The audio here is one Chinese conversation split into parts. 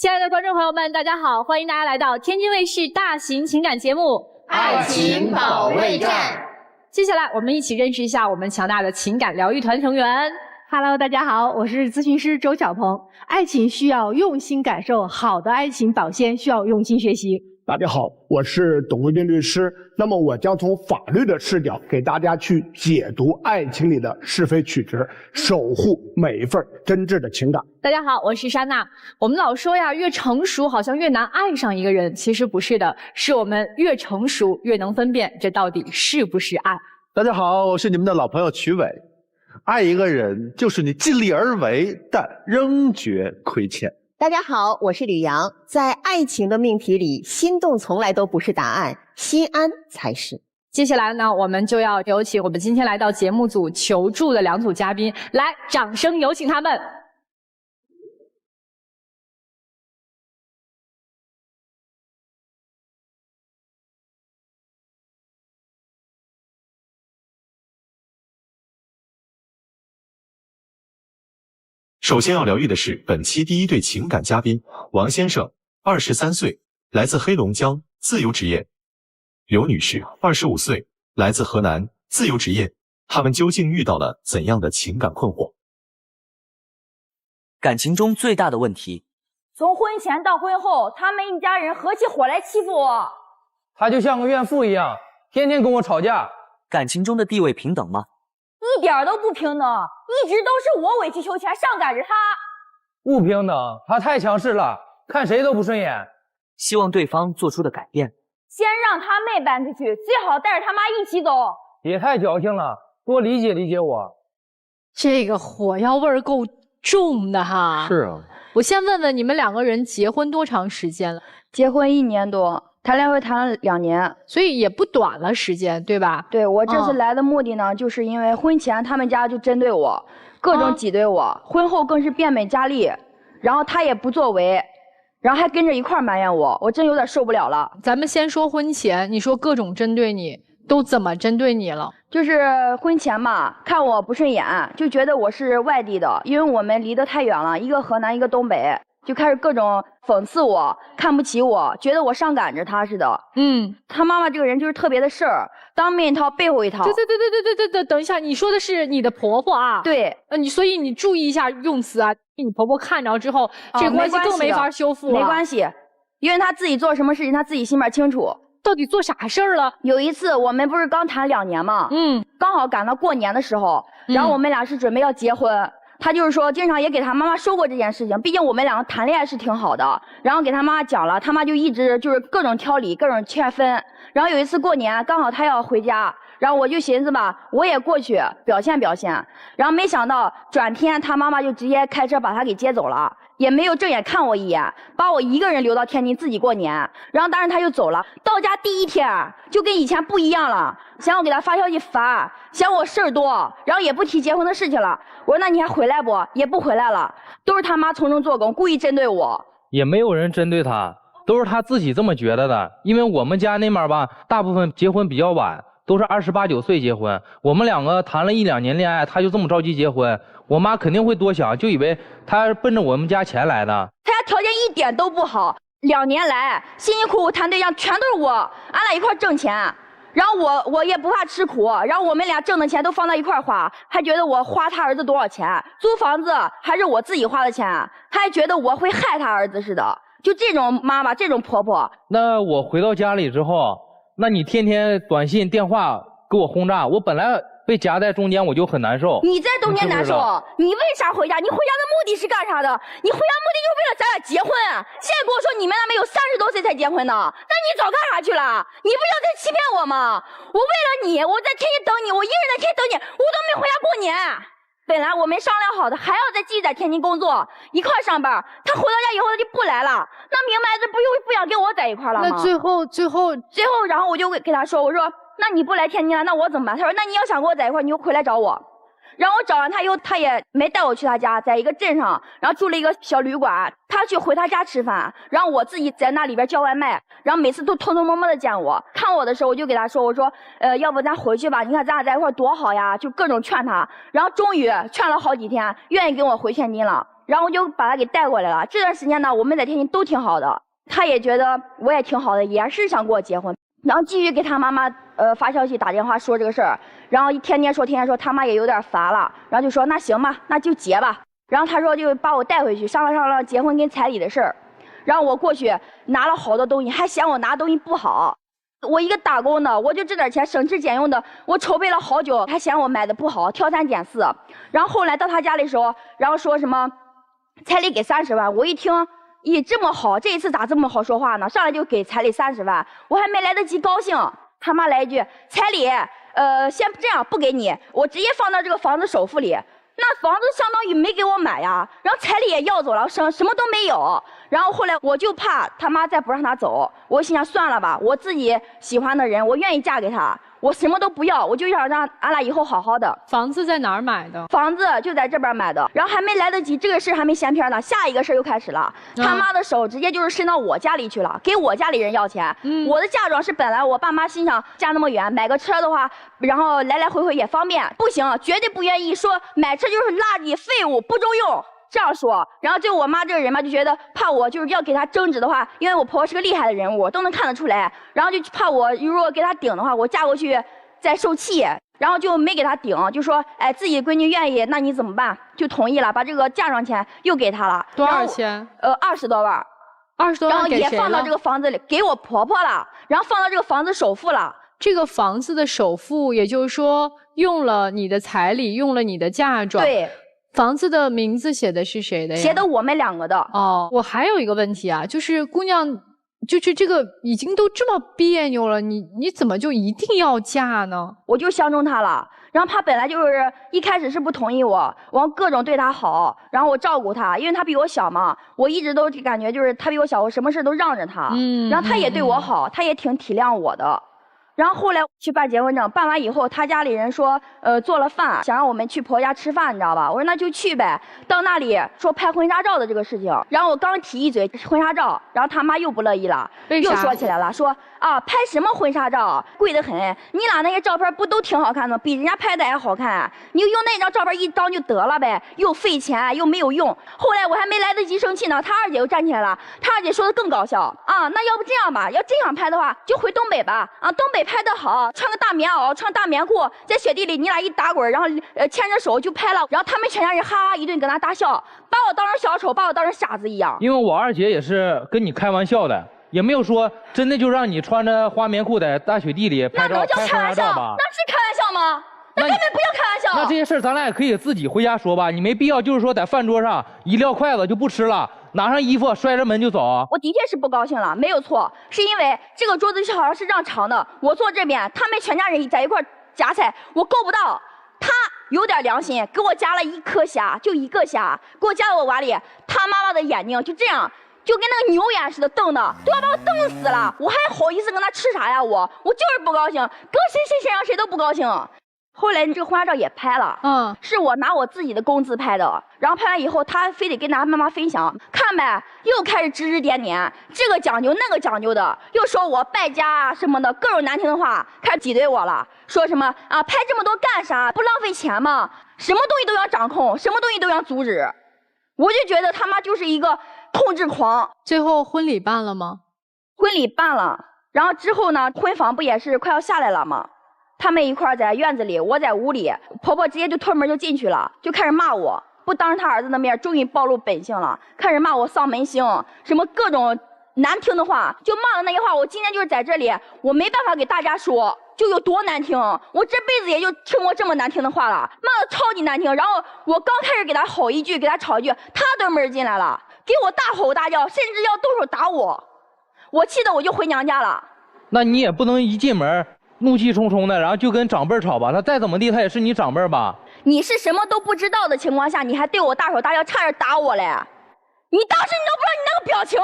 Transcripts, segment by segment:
亲爱的观众朋友们，大家好，欢迎大家来到天津卫视大型情感节目《爱情保卫战》。接下来，我们一起认识一下我们强大的情感疗愈团成员。Hello， 大家好，我是咨询师周小鹏。爱情需要用心感受，好的爱情保鲜需要用心学习。大家好，我是董卫军律师。那么我将从法律的视角给大家去解读爱情里的是非曲直，守护每一份真挚的情感。大家好，我是莎娜。我们老说呀，越成熟好像越难爱上一个人，其实不是的，是我们越成熟越能分辨这到底是不是爱。大家好，我是你们的老朋友曲伟。爱一个人就是你尽力而为，但仍觉亏欠。大家好，我是吕阳。在爱情的命题里，心动从来都不是答案，心安才是。接下来呢，我们就要有请我们今天来到节目组求助的两组嘉宾，来，掌声有请他们。首先要疗愈的是本期第一对情感嘉宾王先生，23岁，来自黑龙江，自由职业；刘女士，25岁，来自河南，自由职业。他们究竟遇到了怎样的情感困惑？感情中最大的问题，从婚前到婚后，他们一家人合起伙来欺负我。他就像个怨妇一样，天天跟我吵架。感情中的地位平等吗？一点都不平等，一直都是我委曲求全，上赶着他。不平等，他太强势了，看谁都不顺眼。希望对方做出的改变，先让他妹搬出去，最好带着他妈一起走。别太矫情了，多理解理解我。这个火药味儿够重的哈。是啊，我先问问你们两个人结婚多长时间了？结婚1年多，谈恋爱谈了2年，所以也不短了时间，对吧？对，我这次来的目的呢，就是因为婚前他们家就针对我，各种挤兑我，婚后更是变本加厉，然后他也不作为，然后还跟着一块儿埋怨我，我真有点受不了了。咱们先说婚前，你说各种针对你，都怎么针对你了？就是婚前嘛，看我不顺眼，就觉得我是外地的，因为我们离得太远了，一个河南，一个东北。就开始各种讽刺我，看不起我，觉得我上赶着他似的。他妈妈这个人就是特别的事儿，当面一套背后一套。对，等一下，你说的是你的婆婆啊？对，所以你注意一下用词啊，给你婆婆看着之后，这个关系更没法修复了。没关系，因为她自己做什么事情，她自己心里面清楚。到底做啥事儿了？有一次我们不是刚谈2年嘛，刚好赶到过年的时候，然后我们俩是准备要结婚。他就是说，经常也给他妈妈说过这件事情，毕竟我们两个谈恋爱是挺好的。然后给他妈妈讲了，他妈就一直就是各种挑理，各种劝分。然后有一次过年，刚好他要回家，然后我就寻思吧，我也过去表现表现。然后没想到转天他妈妈就直接开车把他给接走了，也没有正眼看我一眼，把我一个人留到天津自己过年。然后当时他就走了，到家第1天就跟以前不一样了，嫌我给他发消息烦，嫌我事儿多，然后也不提结婚的事情了。我说那你还回来不？也不回来了，都是他妈从中作梗，故意针对我。也没有人针对他，都是他自己这么觉得的。因为我们家那边吧，大部分结婚比较晚，都是28、9岁结婚。我们两个谈了1、2年恋爱，他就这么着急结婚，我妈肯定会多想，就以为他奔着我们家钱来的。他家条件一点都不好，2年来辛辛苦苦谈对象全都是我，俺俩一块挣钱。然后我也不怕吃苦，然后我们俩挣的钱都放到一块花，还觉得我花他儿子多少钱，租房子还是我自己花的钱，他还觉得我会害他儿子似的。就这种妈妈，这种婆婆。那我回到家里之后，那你天天短信电话给我轰炸，我本来被夹在中间我就很难受。你在中间难受，你为啥回家？你回家的目的是干啥的？你回家目的就是为了咱俩结婚。现在跟我说你们俩没有30多岁才结婚呢，那你早干啥去了？你不要再欺骗我吗？我为了你，我在天津等你，我一个人在天津等你，我都没回家过年。本来我们商量好的，还要再继续在天津工作，一块上班。他回到家以后他就不来了，那明白这不又不想跟我在一块了吗？那最后，然后我就给他说，我说那你不来天津了，那我怎么办？他说那你要想跟我在一块，你就回来找我。然后我找完他以后，他也没带我去他家，在一个镇上，然后住了一个小旅馆。他去回他家吃饭，然后我自己在那里边叫外卖，然后每次都偷偷摸摸的见我。看我的时候，我就给他说，我说，要不咱回去吧？你看咱俩在一块多好呀，就各种劝他。然后终于劝了好几天，愿意跟我回天津了。然后我就把他给带过来了。这段时间呢，我们在天津都挺好的，他也觉得我也挺好的，也是想跟我结婚。然后继续给他妈妈发消息打电话说这个事儿，然后天天说，他妈也有点烦了，然后就说那行吧，那就结吧。然后他说就把我带回去商量结婚跟彩礼的事儿。然后我过去拿了好多东西，还嫌我拿东西不好。我一个打工的，我就这点钱省吃俭用的，我筹备了好久，还嫌我买的不好，挑三拣四。然后后来到他家里的时候，然后说什么彩礼给30万，我一听，咦，这么好，这一次咋这么好说话呢？上来就给彩礼30万，我还没来得及高兴，他妈来一句彩礼，先这样不给你，我直接放到这个房子首付里。那房子相当于没给我买呀，然后彩礼也要走了，什么都没有。然后后来我就怕他妈再不让他走，我心想算了吧，我自己喜欢的人，我愿意嫁给他，我什么都不要，我就想让俺俩以后好好的。房子在哪儿买的？房子就在这边买的。然后还没来得及，这个事还没掀篇呢，下一个事又开始了。他妈的手直接就是伸到我家里去了，给我家里人要钱。我的嫁妆是本来我爸妈心想嫁那么远，买个车的话，然后来来回回也方便，不行，绝对不愿意，说买车就是垃圾废物，不中用。这样说，然后就我妈这个人嘛，就觉得怕我就是要给她争执的话，因为我婆婆是个厉害的人物，都能看得出来，然后就怕我如果给她顶的话，我嫁过去再受气，然后就没给她顶，就说哎自己闺女愿意，那你怎么办？就同意了，把这个嫁妆钱又给她了。多少钱？20多万。20多万给谁了？然后也放到这个房子里，给我婆婆了，然后放到这个房子首付了。这个房子的首付，也就是说用了你的彩礼，用了你的嫁妆。对。房子的名字写的是谁的呀？写的我们2个的。哦，我还有一个问题啊，就是姑娘，就是这个已经都这么别扭了，你怎么就一定要嫁呢？我就相中他了，然后他本来就是一开始是不同意我，往各种对他好，然后我照顾他，因为他比我小嘛，我一直都感觉就是他比我小，我什么事都让着他。然后他也对我好，他也挺体谅我的。然后后来去办结婚证，办完以后，他家里人说，做了饭，想让我们去婆家吃饭，你知道吧？我说那就去呗。到那里说拍婚纱照的这个事情，然后我刚提一嘴婚纱照，然后他妈又不乐意了，又说起来了，说啊拍什么婚纱照，贵得很，你俩那些照片不都挺好看的，比人家拍的还好看，你就用那张照片一张就得了呗，又费钱又没有用。后来我还没来得及生气呢，他二姐又站起来了，他二姐说的更搞笑啊，那要不这样吧，要真想拍的话，就回东北吧，啊东北拍得好，穿个大棉袄，穿大棉裤，在雪地里你俩一打滚，然后牵着手就拍了，然后他们全家人哈哈一顿搁那大笑，把我当成小丑，把我当成傻子一样。因为我二姐也是跟你开玩笑的，也没有说真的就让你穿着花棉裤在大雪地里拍照，那能叫开玩笑？那是开玩笑吗？那根本不叫开玩笑。那这些事儿咱俩也可以自己回家说吧，你没必要就是说在饭桌上一撂筷子就不吃了，拿上衣服摔着门就走。我的确是不高兴了，没有错，是因为这个桌子好像是让长的，我坐这边，他们全家人在一块夹菜，我够不到。他有点良心，给我夹了1颗虾，就1个虾，给我夹到我碗里。他妈妈的眼睛就这样，就跟那个牛眼似的瞪的，都要把我瞪死了。我还好意思跟他吃啥呀？我就是不高兴，跟谁身上谁都不高兴。后来这个婚纱照也拍了，是我拿我自己的工资拍的，然后拍完以后，他非得跟他妈妈分享，看呗，又开始指指点点，这个讲究那个讲究的，又说我败家啊什么的，各种难听的话，开始挤兑我了，说什么啊拍这么多干啥？不浪费钱吗？什么东西都要掌控，什么东西都要阻止，我就觉得他妈就是一个控制狂。最后婚礼办了吗？婚礼办了，然后之后呢，婚房不也是快要下来了吗？他们一块在院子里，我在屋里，婆婆直接就推门就进去了，就开始骂我，不当着他儿子的面，终于暴露本性了，开始骂我丧门星，什么各种难听的话，就骂的那些话，我今天就是在这里，我没办法给大家说，就有多难听，我这辈子也就听过这么难听的话了，骂的超级难听。然后我刚开始给他吼一句，给他吵一句，他蹲门进来了，给我大吼大叫，甚至要动手打我，我气得我就回娘家了。那你也不能一进门怒气冲冲的，然后就跟长辈吵吧，他再怎么地，他也是你长辈吧？你是什么都不知道的情况下，你还对我大手大脚，差点打我嘞！你当时你都不知道你那个表情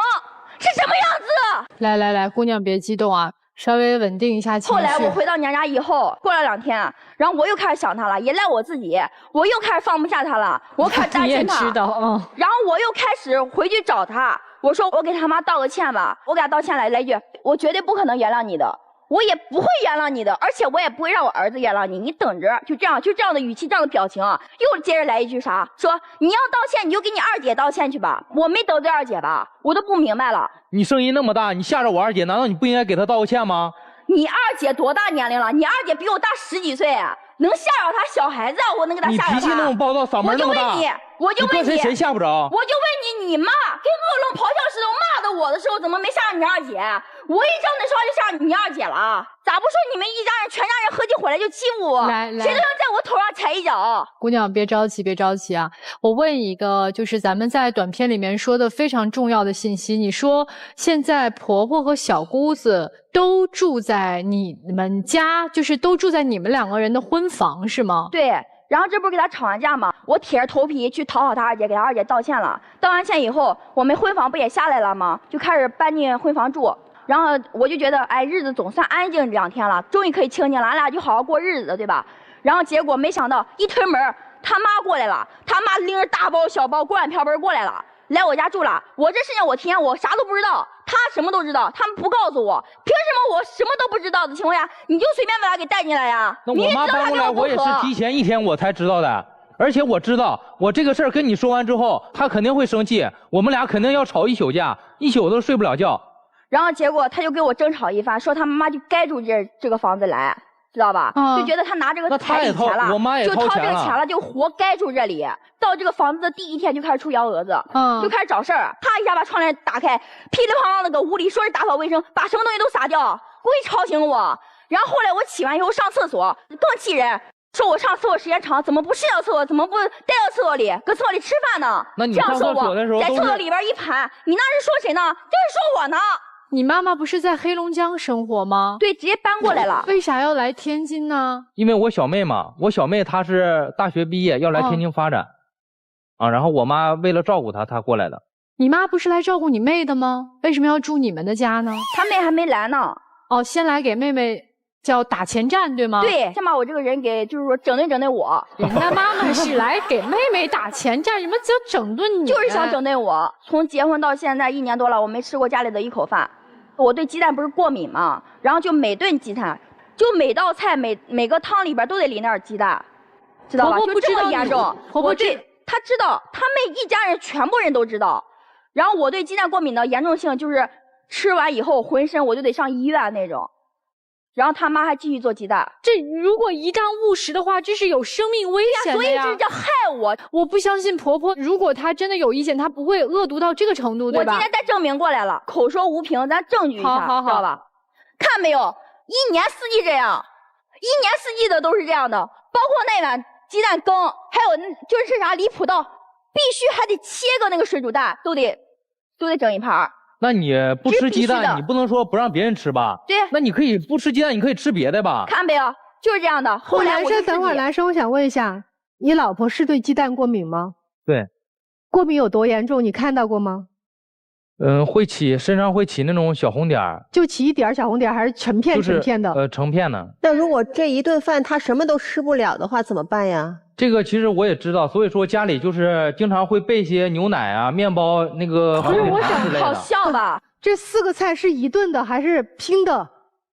是什么样子。来，姑娘别激动啊，稍微稳定一下情绪。后来我回到娘家以后，过了2天，然后我又开始想他了，也赖我自己，我又开始放不下他了，我开始担心他。你也知道，然后我又开始回去找他，我说我给他妈道个歉吧，我给他道歉来一句，我绝对不可能原谅你的。我也不会原谅你的，而且我也不会让我儿子原谅你。你等着，就这样的语气，这样的表情，又接着来一句啥？说你要道歉，你就给你二姐道歉去吧。我没得罪二姐吧？我都不明白了。你声音那么大，你吓着我二姐，难道你不应该给她道个歉吗？你二姐多大年龄了？你二姐比我大10几岁，能吓着她小孩子啊？我能给她吓着她？你脾气那么暴躁，嗓门那么大，我就问你，谁吓不着？我就问你，你妈跟恶龙咆哮似的骂的我的时候，怎么没吓着你二姐？我一张嘴说话就吓着你二姐了，咋不说你们一家人全家人合计回来就欺负我？来，谁都想在我头上踩一脚。姑娘别着急，别着急啊！我问一个，就是咱们在短片里面说的非常重要的信息。你说现在婆婆和小姑子都住在你们家，就是都住在你们2个人的婚房是吗？对。然后这不是给他吵完架吗？我铁着头皮去讨好他二姐，给他二姐道歉了。道完歉以后，我们婚房不也下来了吗？就开始搬进婚房住。然后我就觉得，哎，日子总算安静2天了，终于可以清静了，俺俩就好好过日子，对吧？然后结果没想到一推门，他妈过来了，他妈拎着大包小包锅碗瓢盆过来了，来我家住了。我这事情我提前我啥都不知道，他什么都知道，他们不告诉我，凭什么我什么都不知道的情况下，你就随便把他给带进来呀？那我妈搬过来，我也是提前1天我才知道的，而且我知道我这个事儿跟你说完之后，他肯定会生气，我们俩肯定要吵1宿架，1宿都睡不了觉。然后结果他就给我争吵一番，说他妈妈就该住这个房子来，知道吧？就觉得他拿这个彩礼钱了，我妈也就掏这个钱了，就活该住这里。到这个房子的第1天就开始出幺蛾子，就开始找事儿，啪一下把窗帘打开，噼里啪啦那个屋里说是打扫卫生，把什么东西都撒掉，故意吵醒我。然后后来我起完以后上厕所，更气人。说我上厕所时间长，怎么不睡到厕所？怎么不待到厕所里？搁厕所里吃饭呢？那你上厕所的时候在厕所里边一盘，你那是说谁呢？就是说我呢。你妈妈不是在黑龙江生活吗？对，直接搬过来了。为啥要来天津呢？因为我小妹嘛，我小妹她是大学毕业要来天津发展，然后我妈为了照顾她，她过来的。你妈不是来照顾你妹的吗？为什么要住你们的家呢？她妹还没来呢。哦，先来给妹妹叫打前站，对吗？对，先把我这个人给就是说整顿我。人家妈妈是来给妹妹打前站，什么叫整顿你？就是想整顿我。从结婚到现在1年多了，我没吃过家里的一口饭。我对鸡蛋不是过敏嘛，然后就每顿鸡蛋，就每道菜每个汤里边都得淋点鸡蛋，知道吧？就这么严重。婆婆对，她知道，他们一家人全部人都知道。然后我对鸡蛋过敏的严重性就是吃完以后浑身我就得上医院那种。然后他妈还继续做鸡蛋，这如果一旦误食的话，这是有生命危险的呀！所以这叫害我。我不相信婆婆，如果她真的有意见，她不会恶毒到这个程度，对吧？我今天带证明过来了，口说无凭，咱证据一下，知道吧？看没有，1年4季这样，1年4季的都是这样的，包括那碗鸡蛋羹，还有就是啥离谱到必须还得切个那个水煮蛋，都得整一盘。那你不吃鸡蛋，你不能说不让别人吃吧？对。那你可以不吃鸡蛋，你可以吃别的吧？看没有，就是这样的。后来我等会儿，男生，我想问一下，你老婆是对鸡蛋过敏吗？对。过敏有多严重？你看到过吗？身上会起那种小红点儿。就起一点小红点，还是成片成片的？成片的。那如果这一顿饭他什么都吃不了的话，怎么办呀？这个其实我也知道，所以说家里就是经常会备些牛奶啊、面包那个。不是，我想好笑吧？这4个菜是一顿的还是拼的？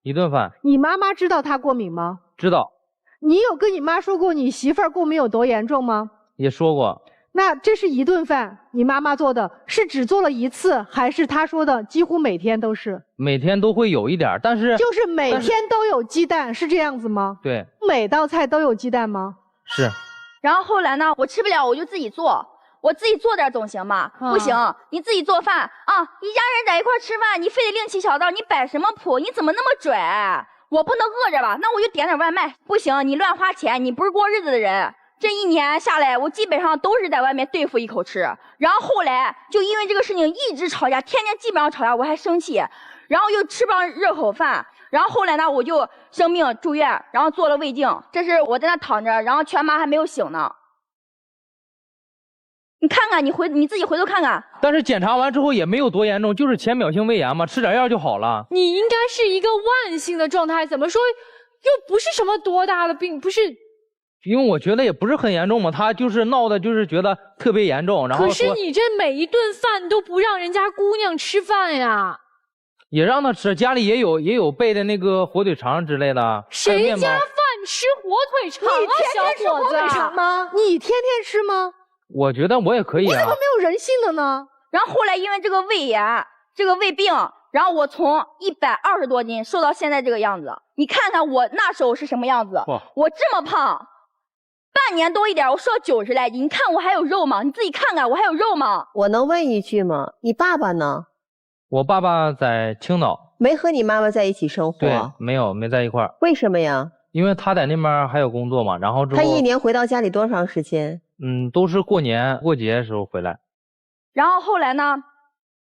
一顿饭。你妈妈知道她过敏吗？知道。你有跟你妈说过你媳妇儿过敏有多严重吗？也说过。那这是一顿饭，你妈妈做的是只做了1次，还是她说的几乎每天都是？每天都会有一点，但是就是每天都有鸡蛋，是这样子吗？对。每道菜都有鸡蛋吗？是。然后后来呢，我吃不了，我就自己做，我自己做点总行吧？不行，你自己做饭啊！一家人在一块吃饭，你非得另起小道，你摆什么谱？你怎么那么拽？我不能饿着吧？那我就点点外卖。不行，你乱花钱，你不是过日子的人。这1年下来，我基本上都是在外面对付一口吃。然后后来就因为这个事情一直吵架，天天基本上吵架，我还生气，然后又吃不上热口饭。然后后来呢，我就生病住院，然后做了胃镜。这是我在那躺着，然后全麻还没有醒呢。你看看，你自己回头看看。但是检查完之后也没有多严重，就是浅表性胃炎嘛，吃点药就好了。你应该是一个万幸的状态，怎么说又不是什么多大的病，不是？因为我觉得也不是很严重嘛，他就是闹的，就是觉得特别严重。然后可是你这每一顿饭都不让人家姑娘吃饭呀。也让他吃，家里也有备的那个火腿肠之类的。谁家饭吃火腿肠啊，小伙子？你天天吃火腿肠吗？你天天吃吗？我觉得我也可以啊。你怎么没有人性的呢？然后后来因为这个胃炎，这个胃病，然后我从120多斤瘦到现在这个样子。你看看我那时候是什么样子？我这么胖，半年多一点，我瘦到90来斤。你看我还有肉吗？你自己看看我还有肉吗？我能问一句吗？你爸爸呢？我爸爸在青岛，没和你妈妈在一起生活。对，没在一块儿。为什么呀？因为他在那边还有工作嘛，然后之后他一年回到家里多长时间？都是过年过节的时候回来。然后后来呢，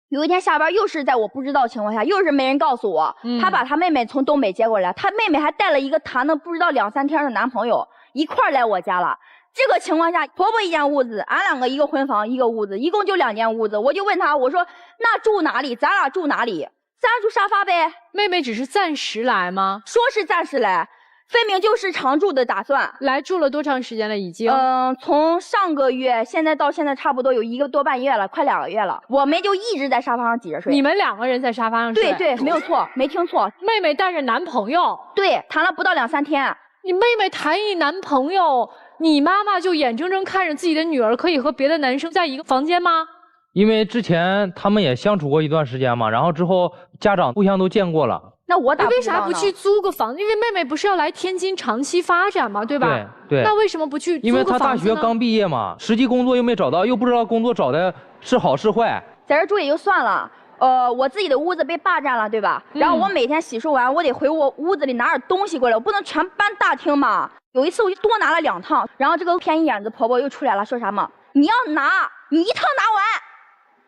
有一天下班又是在我不知道的情况下，又是没人告诉我，他把他妹妹从东北接过来，他妹妹还带了一个谈的不知道2、3天的男朋友一块儿来我家了。这个情况下，婆婆一间屋子，俺两个一个婚房一个屋子，一共就2间屋子。我就问他，我说那住哪里？咱俩住哪里？咱俩住沙发呗。妹妹只是暂时来吗？说是暂时来，分明就是常住的打算。来住了多长时间了？已经？从上个月现在到现在差不多有1个多半月了，快2个月了。我们就一直在沙发上挤着睡。你们2个人在沙发上睡？对，没有错，没听错。妹妹带着男朋友？对，谈了不到2、3天。你妹妹谈一男朋友，你妈妈就眼睁睁看着自己的女儿可以和别的男生在一个房间吗？因为之前他们也相处过一段时间嘛，然后之后家长互相都见过了。那我为啥不去租个房子？因为妹妹不是要来天津长期发展嘛，对吧？对。那为什么不去租个房子呢？因为她大学刚毕业嘛，实际工作又没找到，又不知道工作找的是好是坏。在这住也就算了。我自己的屋子被霸占了，对吧？然后我每天洗漱完，我得回我屋子里拿点东西过来，我不能全搬大厅嘛。有一次我就多拿了2趟，然后这个偏眼子婆婆又出来了，说啥嘛？你要拿，你1趟拿完，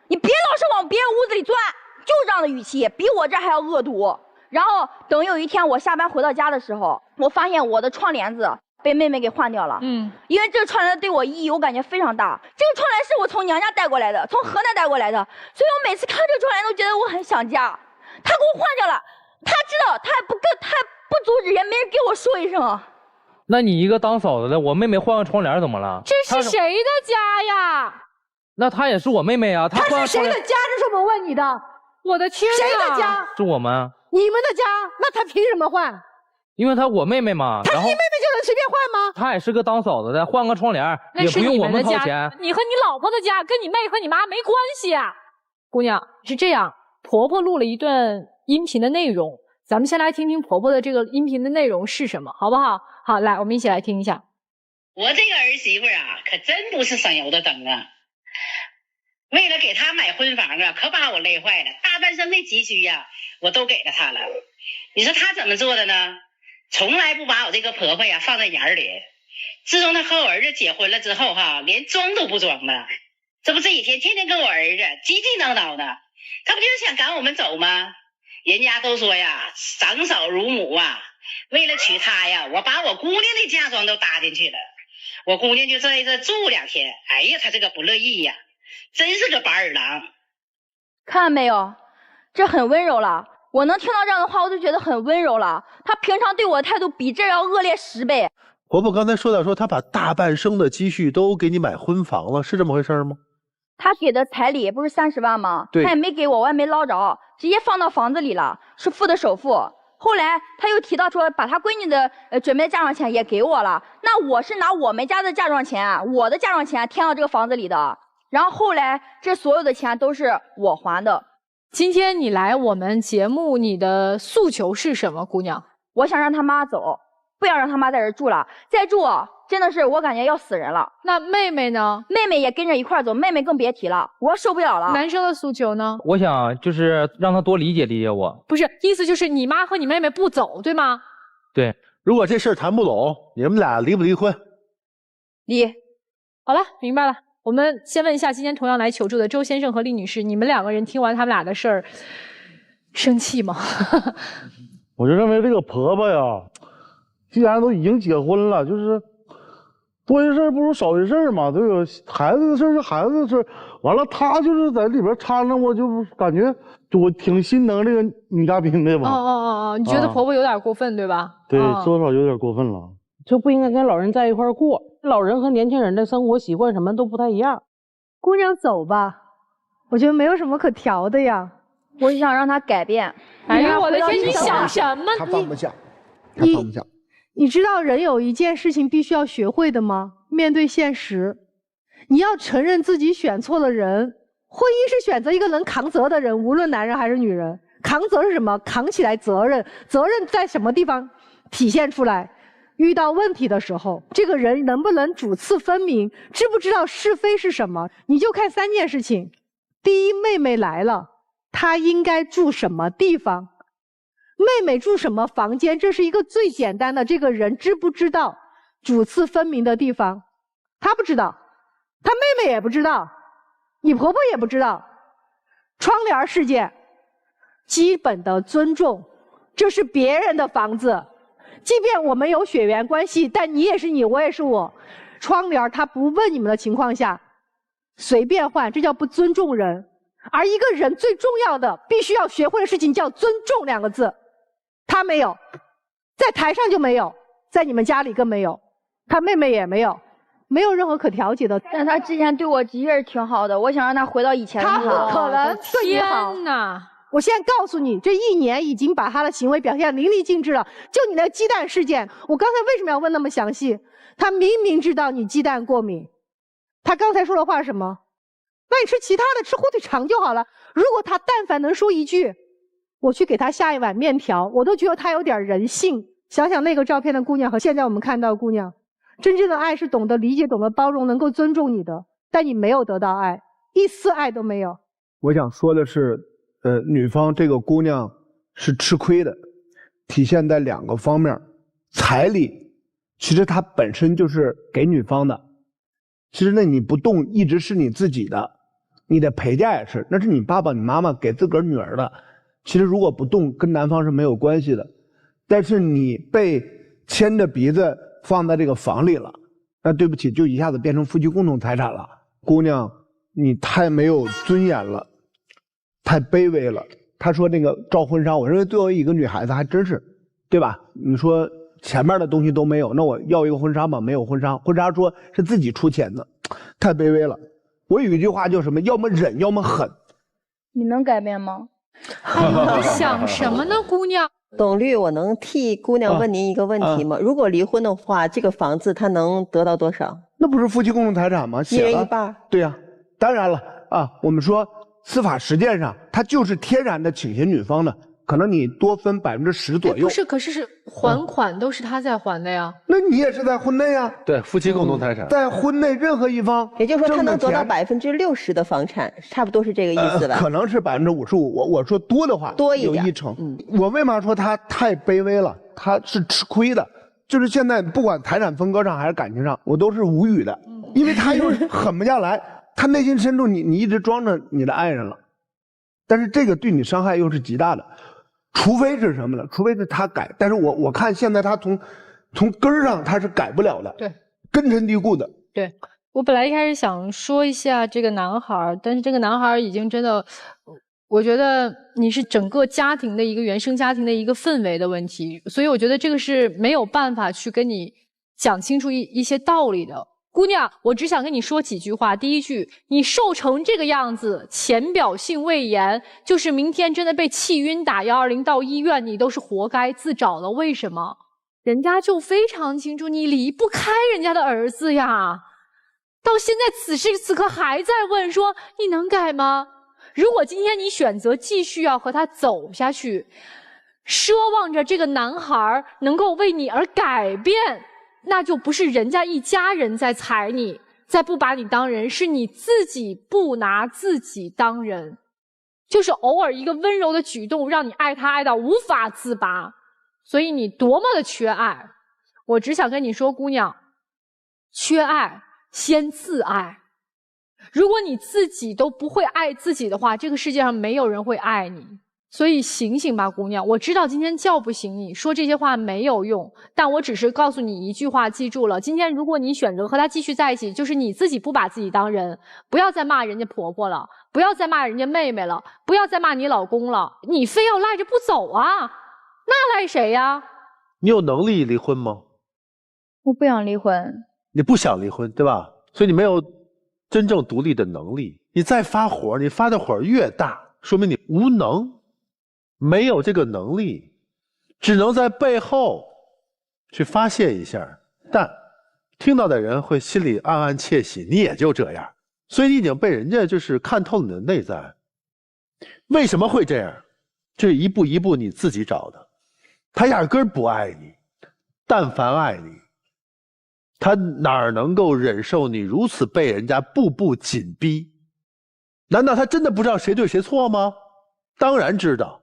你别老是往别人屋子里钻，就这样的语气，比我这还要恶毒。然后等有一天我下班回到家的时候，我发现我的窗帘子被妹妹给换掉了。因为这个窗帘对我意义我感觉非常大。这个窗帘是我从娘家带过来的，从河南带过来的，所以我每次看这个窗帘都觉得我很想家。他给我换掉了，他知道，他还不阻止，也没人给我说一声。那你一个当嫂子的，我妹妹换个窗帘怎么了？这是谁的家呀？那她也是我妹妹啊。她是谁的家？这是我问你的。我的天哪！谁的家？是我们。你们的家？那她凭什么换？因为她我妹妹嘛。她你妹妹就能随便换吗？她也是个当嫂子的，换个窗帘也不用我们掏钱。你和你老婆的家跟你妹和你妈没关系啊。姑娘，是这样，婆婆录了一段音频的内容，咱们先来听听婆婆的这个音频的内容是什么，好不好？好，来，我们一起来听一下。我这个儿媳妇啊，可真不是省油的灯啊！为了给她买婚房啊，可把我累坏了，大半生的积蓄呀，我都给了她了。你说她怎么做的呢？从来不把我这个婆婆呀放在眼里。自从她和我儿子结婚了之后哈，连装都不装了。这不这几天天天跟我儿子叽叽叨叨的，他不就是想赶我们走吗？人家都说呀，长嫂如母啊。为了娶她呀，我把我姑娘的嫁妆都搭进去了。我姑娘就在这住2天，哎呀，她这个不乐意呀，真是个白眼狼。看到没有，这很温柔了。我能听到这样的话，我就觉得很温柔了。她平常对我的态度比这要恶劣10倍。婆婆刚才说到她把大半生的积蓄都给你买婚房了，是这么回事吗？她给的彩礼不是30万吗？对，她也没给我也没捞着，直接放到房子里了，是付的首付。后来她又提到说，把她闺女的准备的嫁妆钱也给我了。那我是拿我们家的嫁妆钱，我的嫁妆钱填到这个房子里的。然后后来这所有的钱都是我还的。今天你来我们节目，你的诉求是什么，姑娘？我想让她妈走，不要让她妈在这住了，再住真的是我感觉要死人了。那妹妹呢？妹妹也跟着一块走，妹妹更别提了，我受不了了。男生的诉求呢？我想就是让他多理解理解我。不是，意思就是你妈和你妹妹不走，对吗？对。如果这事儿谈不拢，你们俩离不离婚？离。好了，明白了。我们先问一下今天同样来求助的周先生和厉女士，你们2个人听完他们俩的事儿，生气吗？我就认为这个婆婆呀，既然都已经结婚了，就是多一事不如少一事嘛，对吧？孩子的事是孩子的事，完了她就是在里边掺着，我就感觉我挺心疼这个女嘉宾的吧。你觉得婆婆有点过分，对吧？对，多少有点过分了。就不应该跟老人在一块过，老人和年轻人的生活习惯什么都不太一样。姑娘走吧，我觉得没有什么可调的呀。我想让他改变。哎呀，我的天，你想什么？他放不下，他放不下。你知道人有一件事情必须要学会的吗？面对现实，你要承认自己选错了人。婚姻是选择一个能扛责的人，无论男人还是女人。扛责是什么？扛起来责任。责任在什么地方体现出来？遇到问题的时候，这个人能不能主次分明，知不知道是非是什么？你就看3件事情。第一，妹妹来了，她应该住什么地方？妹妹住什么房间？这是一个最简单的，这个人知不知道主次分明的地方？他不知道，他妹妹也不知道，你婆婆也不知道。窗帘事件，基本的尊重，这是别人的房子，即便我们有血缘关系，但你也是你，我也是我。窗帘他不问你们的情况下随便换，这叫不尊重人。而一个人最重要的必须要学会的事情叫尊重2个字，他没有，在台上就没有，在你们家里更没有，他妹妹也没有，没有任何可调节的。但他之前对我的确是挺好的，我想让他回到以前的他不可能对你好。天哪！我现在告诉你，这1年已经把他的行为表现淋漓尽致了。就你那鸡蛋事件，我刚才为什么要问那么详细？他明明知道你鸡蛋过敏，他刚才说的话是什么？那你吃其他的，吃火腿肠就好了。如果他但凡能说一句，我去给他下一碗面条，我都觉得他有点人性。想想那个照片的姑娘和现在我们看到的姑娘，真正的爱是懂得理解、懂得包容、能够尊重你的，但你没有得到爱，一丝爱都没有。我想说的是，女方这个姑娘是吃亏的，体现在2个方面。彩礼其实它本身就是给女方的，其实那你不动一直是你自己的，你的陪嫁也是，那是你爸爸你妈妈给自个儿女儿的，其实如果不动跟男方是没有关系的。但是你被牵着鼻子放在这个房里了，那对不起，就一下子变成夫妻共同财产了。姑娘，你太没有尊严了，太卑微了。他说那个照婚纱，我认为作为一个女孩子还真是，对吧？你说前面的东西都没有，那我要一个婚纱吧，没有婚纱，婚纱说是自己出钱的，太卑微了。我有一句话叫什么？要么忍，要么狠。你能改变吗？你想什么呢，姑娘？董律，我能替姑娘问您一个问题吗？如果离婚的话，这个房子她能得到多少？那不是夫妻共同财产吗？一人一半。对呀，当然了啊，我们说司法实践上，它就是天然的倾斜女方的，可能你多分10%左右。不是，可是还款都是他在还的呀。那你也是在婚内啊？对，夫妻共同财产。在婚内任何一方，也就是说他能得到60%的房产，差不多是这个意思吧？可能是55%，我说多的话多一点有1成。我为嘛说他太卑微了？他是吃亏的。就是现在不管财产分割上还是感情上，我都是无语的，因为他又狠不下来，他内心深处你一直装着你的爱人了，但是这个对你伤害又是极大的。除非是什么呢？除非是他改，但是我看现在他从根儿上他是改不了的，对，根深蒂固的。对，我本来一开始想说一下这个男孩，但是这个男孩已经真的，我觉得你是整个家庭的一个原生家庭的一个氛围的问题，所以我觉得这个是没有办法去跟你讲清楚一些道理的。姑娘，我只想跟你说几句话。第一句，你瘦成这个样子，浅表性胃炎，就是明天真的被气晕打120到医院，你都是活该，自找的。为什么？人家就非常清楚，你离不开人家的儿子呀。到现在此时此刻还在问说，你能改吗？如果今天你选择继续要和他走下去，奢望着这个男孩能够为你而改变，那就不是人家一家人在踩你，在不把你当人，是你自己不拿自己当人。就是偶尔一个温柔的举动，让你爱他爱到无法自拔。所以你多么的缺爱，我只想跟你说，姑娘，缺爱先自爱。如果你自己都不会爱自己的话，这个世界上没有人会爱你。所以醒醒吧，姑娘！我知道今天叫不醒你，说这些话没有用，但我只是告诉你一句话，记住了。今天如果你选择和他继续在一起，就是你自己不把自己当人，不要再骂人家婆婆了，不要再骂人家妹妹了，不要再骂你老公了，你非要赖着不走啊？那赖谁呀？你有能力离婚吗？我不想离婚。你不想离婚，对吧？所以你没有真正独立的能力。你再发火，你发的火越大，说明你无能，没有这个能力，只能在背后去发泄一下，但听到的人会心里暗暗窃喜，你也就这样，所以你已经被人家就是看透了你的内在。为什么会这样？这是一步一步你自己找的。他压根儿不爱你，但凡爱你，他哪能够忍受你如此被人家步步紧逼？难道他真的不知道谁对谁错吗？当然知道，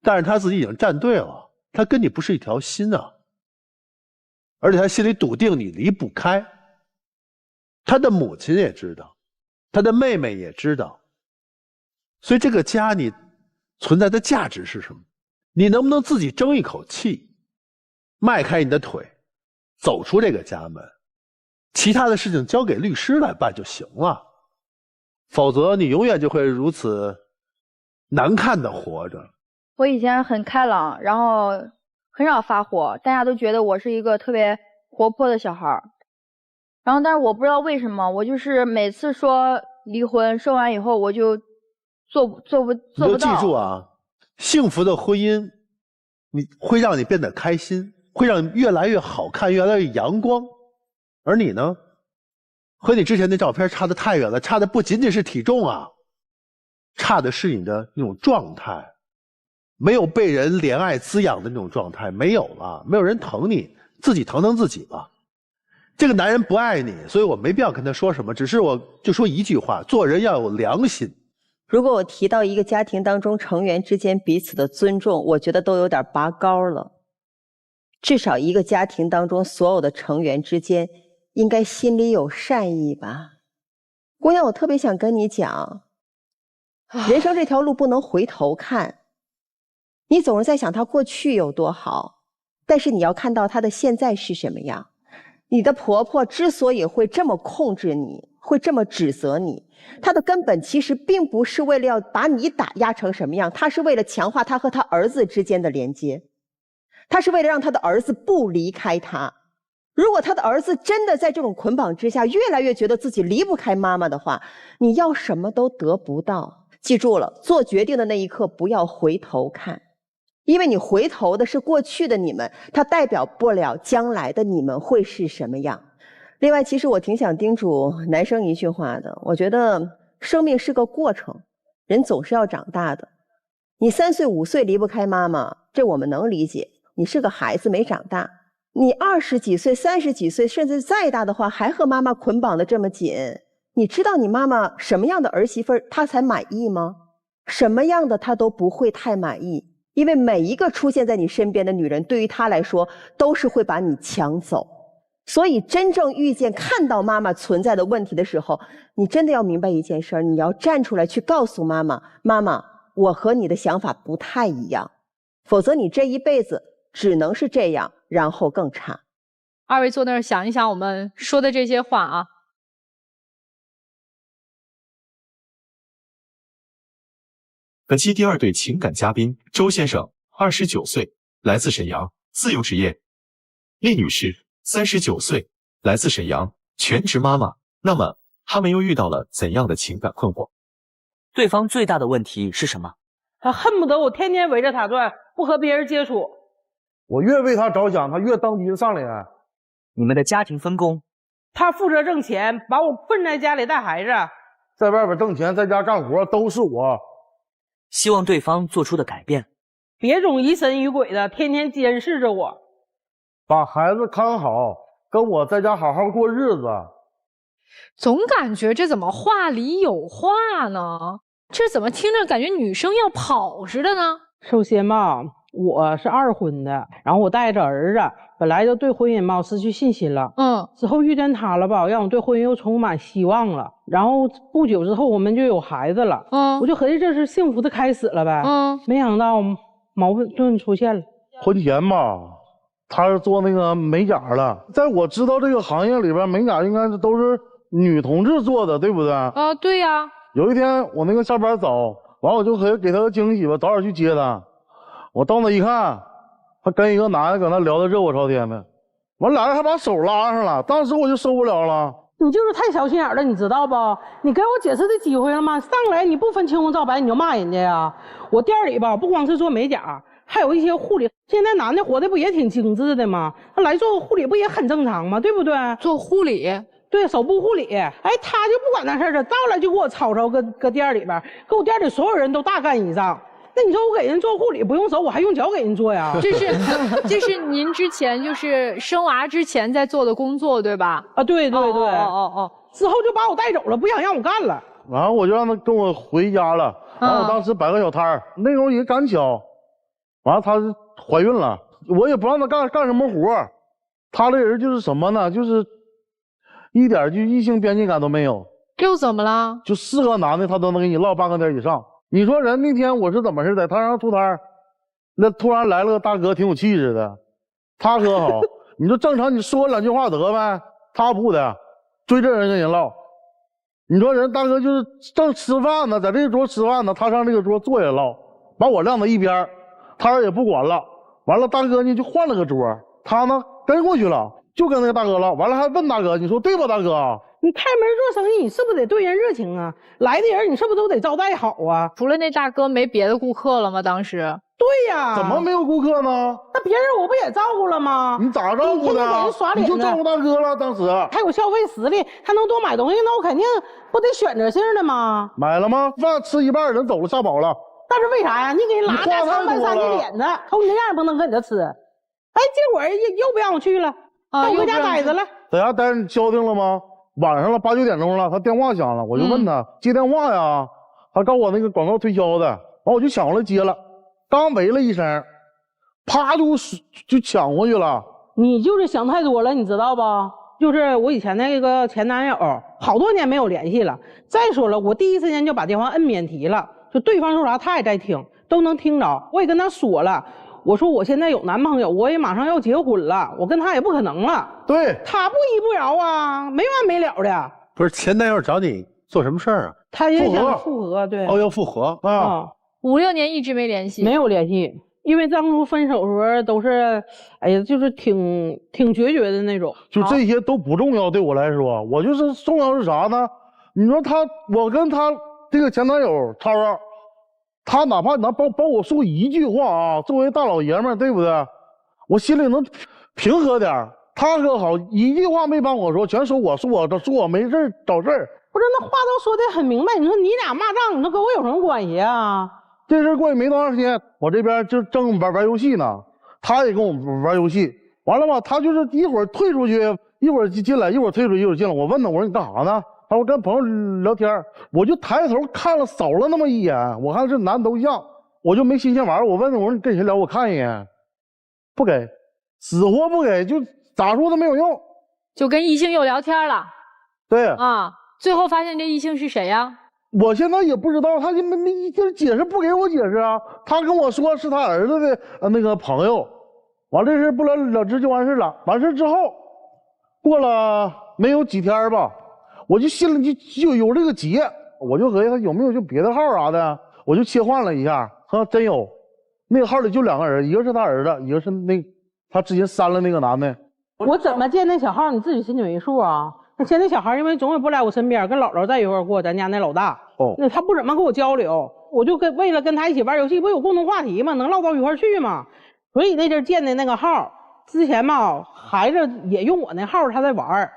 但是他自己已经站队了，他跟你不是一条心啊。而且他心里笃定你离不开。他的母亲也知道，他的妹妹也知道。所以这个家你存在的价值是什么？你能不能自己争一口气，迈开你的腿，走出这个家门？其他的事情交给律师来办就行了，否则你永远就会如此难看的活着。我以前很开朗，然后很少发火，大家都觉得我是一个特别活泼的小孩。然后但是我不知道为什么，我就是每次说离婚，说完以后我就做不到。你就记住啊，幸福的婚姻你会让你变得开心，会让你越来越好看，越来越阳光。而你呢，和你之前那照片差得太远了，差的不仅仅是体重啊，差的是你的那种状态，没有被人怜爱滋养的那种状态，没有了，没有人疼你，自己疼自己了。这个男人不爱你，所以我没必要跟他说什么，只是我就说一句话，做人要有良心。如果我提到一个家庭当中成员之间彼此的尊重，我觉得都有点拔高了。至少一个家庭当中所有的成员之间应该心里有善意吧。姑娘，我特别想跟你讲，人生这条路不能回头看。你总是在想他过去有多好，但是你要看到他的现在是什么样。你的婆婆之所以会这么控制你，会这么指责你，她的根本其实并不是为了要把你打压成什么样，她是为了强化她和她儿子之间的连接，她是为了让她的儿子不离开她。如果她的儿子真的在这种捆绑之下越来越觉得自己离不开妈妈的话，你要什么都得不到。记住了，做决定的那一刻不要回头看，因为你回头的是过去的你们，它代表不了将来的你们会是什么样。另外，其实我挺想叮嘱男生一句话的，我觉得生命是个过程，人总是要长大的。你3岁5岁离不开妈妈，这我们能理解，你是个孩子没长大。你20几岁30几岁甚至再大的话，还和妈妈捆绑得这么紧，你知道你妈妈什么样的儿媳妇她才满意吗？什么样的她都不会太满意，因为每一个出现在你身边的女人对于她来说都是会把你抢走。所以真正遇见看到妈妈存在的问题的时候，你真的要明白一件事，你要站出来去告诉妈妈，妈妈，我和你的想法不太一样，否则你这一辈子只能是这样，然后更差。二位坐那儿想一想我们说的这些话啊。本期第2对情感嘉宾周先生29岁，来自沈阳，自由职业；厉女士39岁，来自沈阳，全职妈妈。那么他们又遇到了怎样的情感困惑？对方最大的问题是什么？他恨不得我天天围着他转，不和别人接触。我越为他着想，他越当机上脸。你们的家庭分工？他负责挣钱，把我困在家里带孩子，在外边挣钱，在家干活都是我。希望对方做出的改变，别总疑神疑鬼的，天天监视着我，把孩子看好，跟我在家好好过日子。总感觉这怎么话里有话呢？这怎么听着感觉女生要跑似的呢？首先吧，我是2婚的，然后我带着儿子，本来就对婚姻吧我失去信心了。之后遇见他了吧，让我对婚姻又充满希望了。然后不久之后我们就有孩子了。我就合计这是幸福的开始了呗。没想到矛盾出现了。婚前吧，他是做那个美甲的，在我知道这个行业里边，美甲应该是都是女同志做的，对不对？对呀。有一天我那个下班早，完我就给他个惊喜吧，早点去接他。我到那一看，他跟一个男的搁那聊得热火朝天的，完俩人还把手拉上了，当时我就受不了了。你就是太小心眼了，你知道不？你给我解释的机会了吗？上来你不分青红皂白你就骂人家呀？我店里吧，不光是做美甲，还有一些护理。现在男的活的不也挺精致的吗？他来做护理不也很正常吗？对不对？做护理，对，手部护理。哎，他就不管那事儿了，到来就给我吵吵，搁店里边，给我店里所有人都大干一仗。那你说我给人做护理不用手，我还用脚给人做呀？这是您之前就是生娃之前在做的工作，对吧？啊，对。之后就把我带走了，不想让我干了。然后我就让他跟我回家了。然后我当时摆个小摊儿，那时候也赶巧，完了她怀孕了，我也不让她干什么活。她这人就是什么呢？就是一点就异性边界感都没有。这又怎么了？就4个男的她都能给你唠半个点以上。你说人那天我是怎么似的？他让出摊儿，那突然来了个大哥，挺有气质的，他可好。你说正常你说2句话得呗，他不的，追着人跟人唠。你说人大哥就是正吃饭呢，在这桌吃饭呢，他上这个桌坐下唠，把我晾到一边，摊儿也不管了。完了大哥呢就换了个桌，他呢跟过去了，就跟那个大哥唠。完了还问大哥，你说对吧大哥？你开门做生意，你是不是得对人热情啊？来的人你是不是都得招待好啊？除了那大哥，没别的顾客了吗？当时？对呀，怎么没有顾客呢？那别人我不也照顾了吗？你咋照顾的？给人耍脸你就照顾大哥了，当时他有消费实力，他能多买东西，那我肯定不得选择性的吗？买了吗？饭吃一半，人走了，下饱了。但是为啥呀？你给人拿大餐半山的脸子，瞅你那样不能跟着吃。哎，结果又不让我去了，让我搁家待着了。在家待着消停了吗？晚上了8、9点钟了，他电话响了，我就问他接电话呀，他告诉我那个广告推销的，完我就抢过来接了，刚喂了一声，啪就抢过去了。你就是想太多了，你知道吧？就是我以前那个前男友，好多年没有联系了。再说了，我第一时间就把电话摁免提了，就对方说啥他也在听，都能听着。我也跟他说了。我说我现在有男朋友，我也马上要结婚了，我跟他也不可能了。对，他不依不饶啊，没完没了的。不是前男友找你做什么事儿啊？他也想复合，对。哦，要复合啊？5、6年一直没联系，没有联系，因为当初分手的时候都是，哎呀，就是挺决绝的那种。就这些都不重要，对我来说，我就是重要是啥呢？你说我跟他这个前男友涛儿。他哪怕能帮我说一句话啊，作为大老爷们儿，对不对？我心里能平和点。他可好，一句话没帮我说，全说我没事找事儿。不是，那话都说得很明白。你说你俩骂仗，你说跟我有什么关系啊？这事过去没多长时间，我这边就正玩游戏呢，他也跟我玩游戏。完了吧，他就是一会儿退出去，一会儿进来，一会儿退出去，一会儿进来。我问他，我说你干啥呢？他说跟朋友聊天，我就抬头看了扫了那么一眼，我看是男头像，我就没新鲜玩。我问他，我说你跟谁聊？我看一眼，不给，死活不给，就咋说都没有用，就跟异性又聊天了。对啊，最后发现这异性是谁呀？我现在也不知道，他就没就是解释，不给我解释啊。他跟我说是他儿子的那个朋友，完这事不了了之就完事了。完事之后，过了没有几天吧。我就心里就有这个结，我就合计他有没有就别的号啥的，我就切换了一下，真有，那个号里就2个人，一个是他儿子，一个是他之前删了那个男的。我怎么建那小号，你自己心里没数啊？那现在小孩因为总也不来我身边，跟姥姥在一块过，咱家那老大，那他不怎么跟我交流，我就为了跟他一起玩游戏，不有共同话题吗？能唠到一块去吗？所以那阵建的那个号，之前吧，孩子也用我那号，他在玩。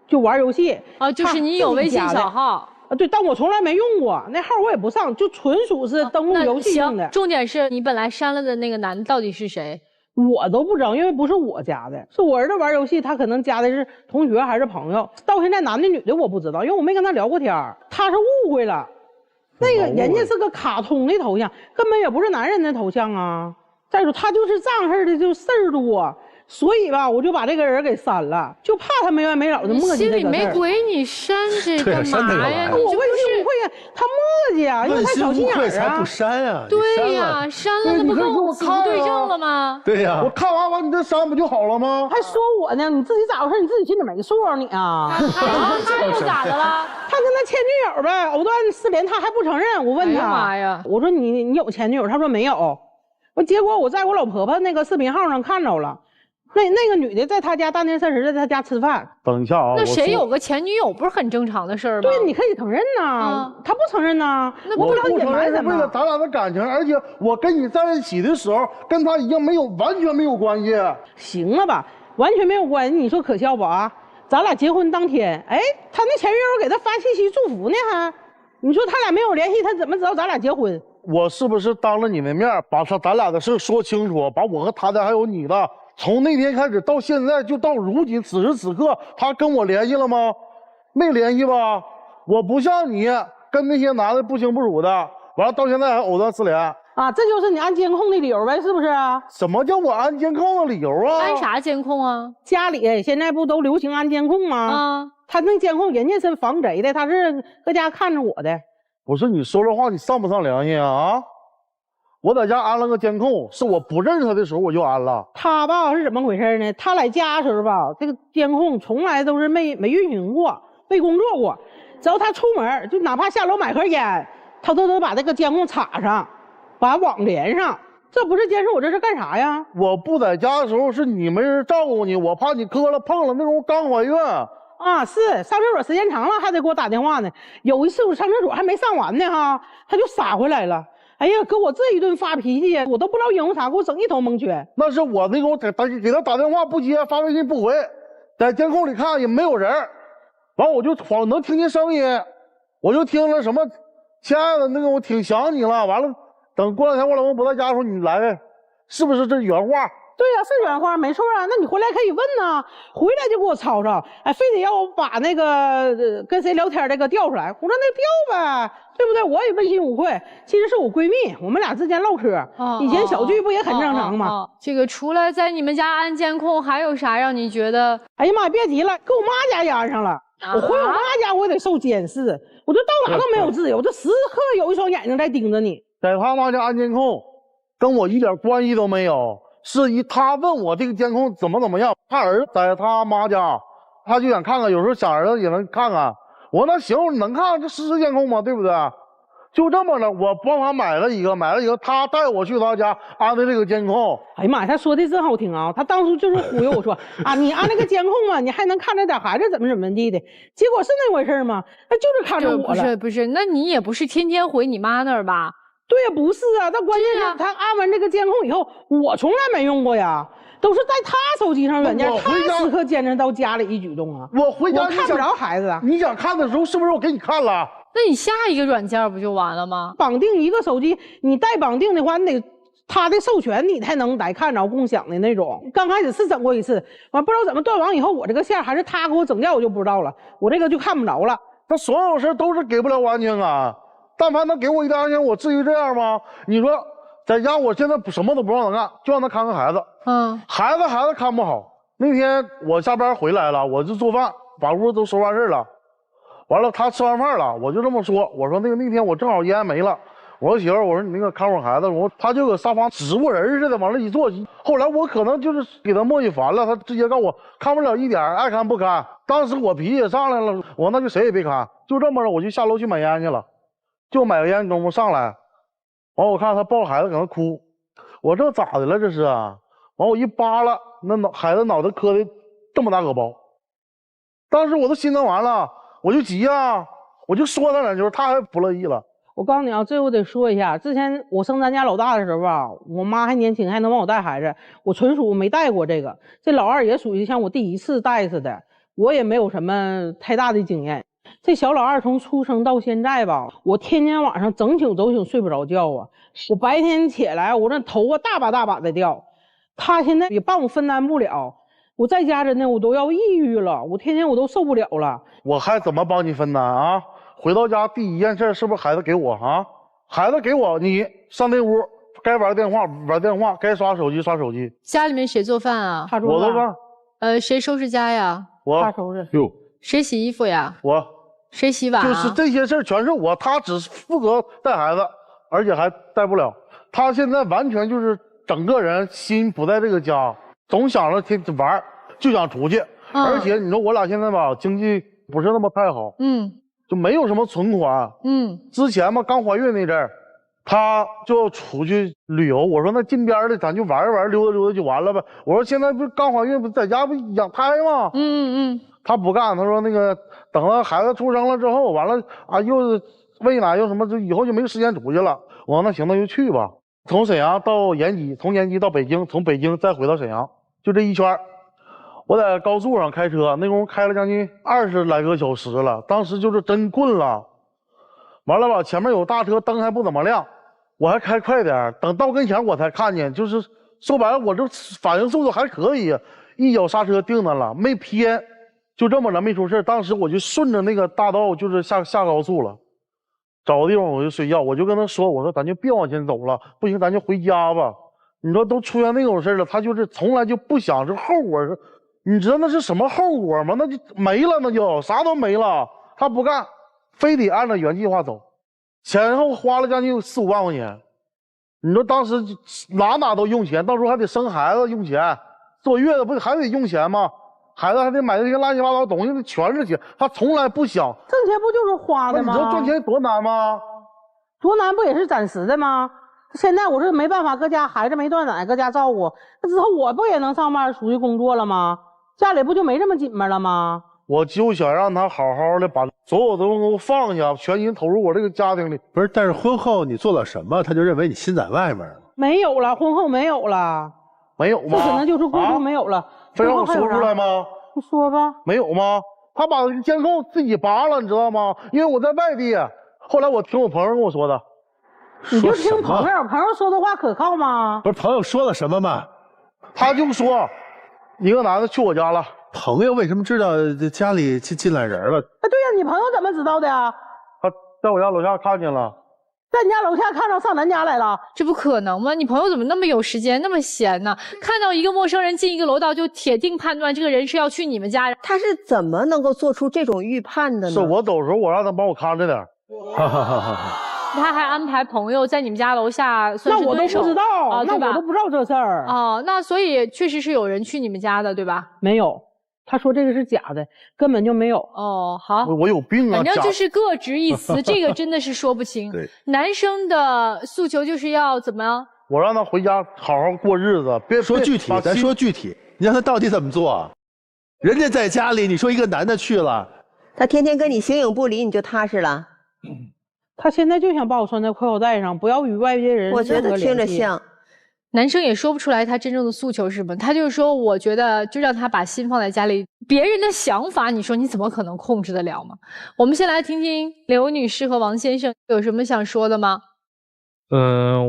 就玩游戏啊，就是你有微信小号啊？对，但我从来没用过那号，我也不上，就纯属是登录游戏用的。重点是你本来删了的那个男的到底是谁？我都不知道，因为不是我加的，是我儿子玩游戏，他可能加的是同学还是朋友。到现在男的女的我不知道，因为我没跟他聊过天，他是误会了，那个人家是个卡通的头像，根本也不是男人的头像啊。再说他就是这样式的，就事儿多。所以吧，我就把这个人给删了，就怕他没完没了的磨叽这个事儿。心里没鬼，你删这干嘛呀？我为什么会呀？他磨叽啊，因为他小心眼儿啊。才不删呀？对呀，删了那不跟我不对症了吗？对呀，我看完你这删不就好了吗？还说我呢，你自己咋回事？你自己心里没数你啊？他又咋的了？他跟他前女友呗，藕断丝连，他还不承认。我问他，妈呀！我说你有前女友？他说没有。结果我在我老婆婆那个视频号上看着了。那个女的在他家大年30在他家吃饭。等一下啊，那谁有个前女友不是很正常的事儿吗？对，你可以承认呐，他不承认呐，我不知道隐瞒什么。为了咱俩的感情，而且我跟你在一起的时候，跟他已经完全没有关系。行了吧，完全没有关系，你说可笑不啊？咱俩结婚当天，哎，他那前女友给他发信息祝福呢，还，你说他俩没有联系，他怎么知道咱俩结婚？我是不是当着你的面把咱俩的事说清楚，把我和他的还有你的，从那天开始到现在，就到如今此时此刻，他跟我联系了吗？没联系吧？我不像你跟那些男的不清不楚的，完了到现在还藕断丝连啊！这就是你安监控的理由呗，是不是啊？什么叫我安监控的理由啊？安啥监控啊？家里现在不都流行安监控吗？啊，他那监控人家是防贼的，他是搁家看着我的。不是你说这话，你上不上良心啊？我在家安了个监控，是我不认识他的时候我就安了。他吧是怎么回事呢？他来家的时候吧，这个监控从来都是没运行过，没工作过。只要他出门，就哪怕下楼买盒烟，他都得把这个监控插上，把网连上。这不是监视我，这是干啥呀？我不在家的时候是你没人照顾你，我怕你磕了碰了，那种刚怀孕。啊，是上厕所时间长了还得给我打电话呢。有一次我上厕所还没上完呢哈，他就撒回来了。哎呀，给我这一顿发脾气，我都不知道因为啥，给我整一头蒙圈。那是我那个我给他打电话不接，发微信不回，在监控里看也没有人，完我就光能听见声音，我就听了什么，亲爱的那个我挺想你了。完了，等过两天我老公不在家的时候你来，是不是这原话？对呀，是原话，没错啊。那你回来可以问呐，回来就给我吵吵，哎，非得要我把那个跟谁聊天那个调出来。我说那调呗，对不对？我也问心无愧。其实是我闺蜜，我们俩之间唠嗑，以前小聚不也很正常吗？这个除了在你们家安监控，还有啥让你觉得？哎呀妈，别提了，给我妈家也安上了。我回我妈家我也得受监视，我就到哪都没有自由，这时刻有一双眼睛在盯着你。在他妈家安监控，跟我一点关系都没有。是他问我这个监控怎么样，他儿子在他妈家，他就想看看，有时候想儿子也能看看。我说那行，能看这实时监控吗？对不对？就这么的，我帮他买了一个，他带我去他家安的这个监控。哎呀妈呀，他说的真好听啊！他当初就是忽悠我说啊，你安那个监控啊，你还能看着点孩子怎么地的。结果是那回事吗？他就是看着我了。不是，那你也不是天天回你妈那儿吧？对呀，不是啊，但关键是他安完这个监控以后，我从来没用过呀，都是在他手机上软件，他时刻监视到家里一举动啊。我回家我看不着孩子，你想看的时候是不是我给你看了？那你下一个软件不就完了吗？绑定一个手机，你带绑定的话，你得他的授权你才能来看着共享的那种。刚开始是整过一次，完不知道怎么断网以后，我这个线还是他给我整掉，我就不知道了，我这个就看不着了。他所有事都是给不了我安全感。但凡能给我一点安全，我至于这样吗？你说，在家我现在什么都不让他干，就让他看看孩子。孩子看不好。那天我下班回来了，我就做饭，把屋都收完事了。完了，他吃完饭了，我就这么说，我说那天我正好烟没了，我说媳妇儿，我说你那个看会儿孩子，他就搁沙发植物人似的往那一坐。后来我可能就是给他磨叽烦了，他直接告诉我看不了一点，爱看不看。当时我脾气也上来了，我那就谁也别看，就这么着，我就下楼去买烟去了。就买个烟，中午上来，完我看他抱孩子搁那哭，我这咋的了这是啊？完我一扒拉，那孩子脑袋磕的这么大个包，当时我都心疼完了，我就急啊，我就说他两句，他还不乐意了。我告诉你啊，这我得说一下，之前我生咱家老大的时候吧，我妈还年轻，还能帮我带孩子，我纯属没带过这个。这老二也属于像我第一次带似的，我也没有什么太大的经验。这小老二从出生到现在吧，我天天晚上整宿睡不着觉啊！我白天起来，我这头发大把的掉。他现在也帮我分担不了，我在家真的我都要抑郁了，我天天我都受不了了。我还怎么帮你分担啊？回到家第一件事是不是孩子给我啊？孩子给我，你上那屋该玩电话玩电话，该刷手机刷手机。家里面谁做饭啊？他做饭。我做饭。谁收拾家呀？我。他收拾。哟。谁洗衣服呀？我。谁洗碗啊？就是这些事全是我，他只负责带孩子，而且还带不了。他现在完全就是整个人心不在这个家，总想着天玩，就想出去。而且你说我俩现在吧，经济不是那么太好，就没有什么存款。之前嘛，刚怀孕那阵儿，他就要出去旅游，我说那近边的咱就玩一玩，溜达溜达就完了呗。我说现在不是刚怀孕，不在家不养胎吗？他不干，他说那个等到孩子出生了之后，完了啊又喂奶又什么，就以后就没时间出去了。我说那行，那就去吧。从沈阳到延吉，从延吉到北京，从北京再回到沈阳，就这一圈。我在高速上开车，那功夫开了将近20来个小时了，当时就是真困了。完了吧，前面有大车，灯还不怎么亮。我还开快点，等到跟前我才看见，就是说白了，我这反应速度还可以，一脚刹车定那了，没偏，就这么着没出事。当时我就顺着那个大道就是下高速了，找个地方我就睡觉，我就跟他说，我说咱就别往前走了，不行咱就回家吧。你说都出现那种事了，他就是从来就不想这后果是，你知道那是什么后果吗？那就没了，那就啥都没了。他不干，非得按照原计划走。前后花了将近4、5万块钱，你说当时哪都用钱，到时候还得生孩子用钱，坐月子不还得用钱吗？孩子还得买那些乱七八糟东西，全是钱。他从来不想挣钱，不就是花的吗？你知道赚钱多难吗？多难不也是暂时的吗？现在我是没办法，搁家孩子没断奶，搁家照顾，那之后我不也能上班出去工作了吗？家里不就没这么紧巴了吗？我就想让他好好的把所有的东西放下，全心投入我这个家庭里。不是，但是婚后你做了什么，他就认为你心在外面了？没有了，婚后没有了。没有吗？这可能就是过度没有了。非让我说出来吗？你说吧。没有吗？他把监控自己拔了，你知道吗？因为我在外地。后来我听我朋友跟我说的。你就听朋友说的话可靠吗？不是，朋友说了什么吗？他就说一个男的去我家了。朋友为什么知道家里进来人了？对呀，你朋友怎么知道的呀？他在我家楼下看见了。在你家楼下看到上咱家来了？这不可能吗？你朋友怎么那么有时间，那么闲呢？看到一个陌生人进一个楼道，就铁定判断这个人是要去你们家。他是怎么能够做出这种预判的呢？是我走的时候，我让他帮我看着点。他还安排朋友在你们家楼下，算是那我都不知道啊，那我都不知道这事儿。哦，那所以确实是有人去你们家的，对吧？没有。他说这个是假的，根本就没有。哦，好，我有病啊！反正就是各执一词，这个真的是说不清。对，男生的诉求就是要怎么样？我让他回家好好过日子，别说具体，咱说具体，你让他到底怎么做？人家在家里，你说一个男的去了，他天天跟你形影不离，你就踏实了。他现在就想把我拴在裤腰带上，不要与外界人。我觉得听着像。男生也说不出来他真正的诉求是什么，他就是说，我觉得就让他把心放在家里，别人的想法，你说你怎么可能控制得了吗？我们先来听听刘女士和王先生有什么想说的吗？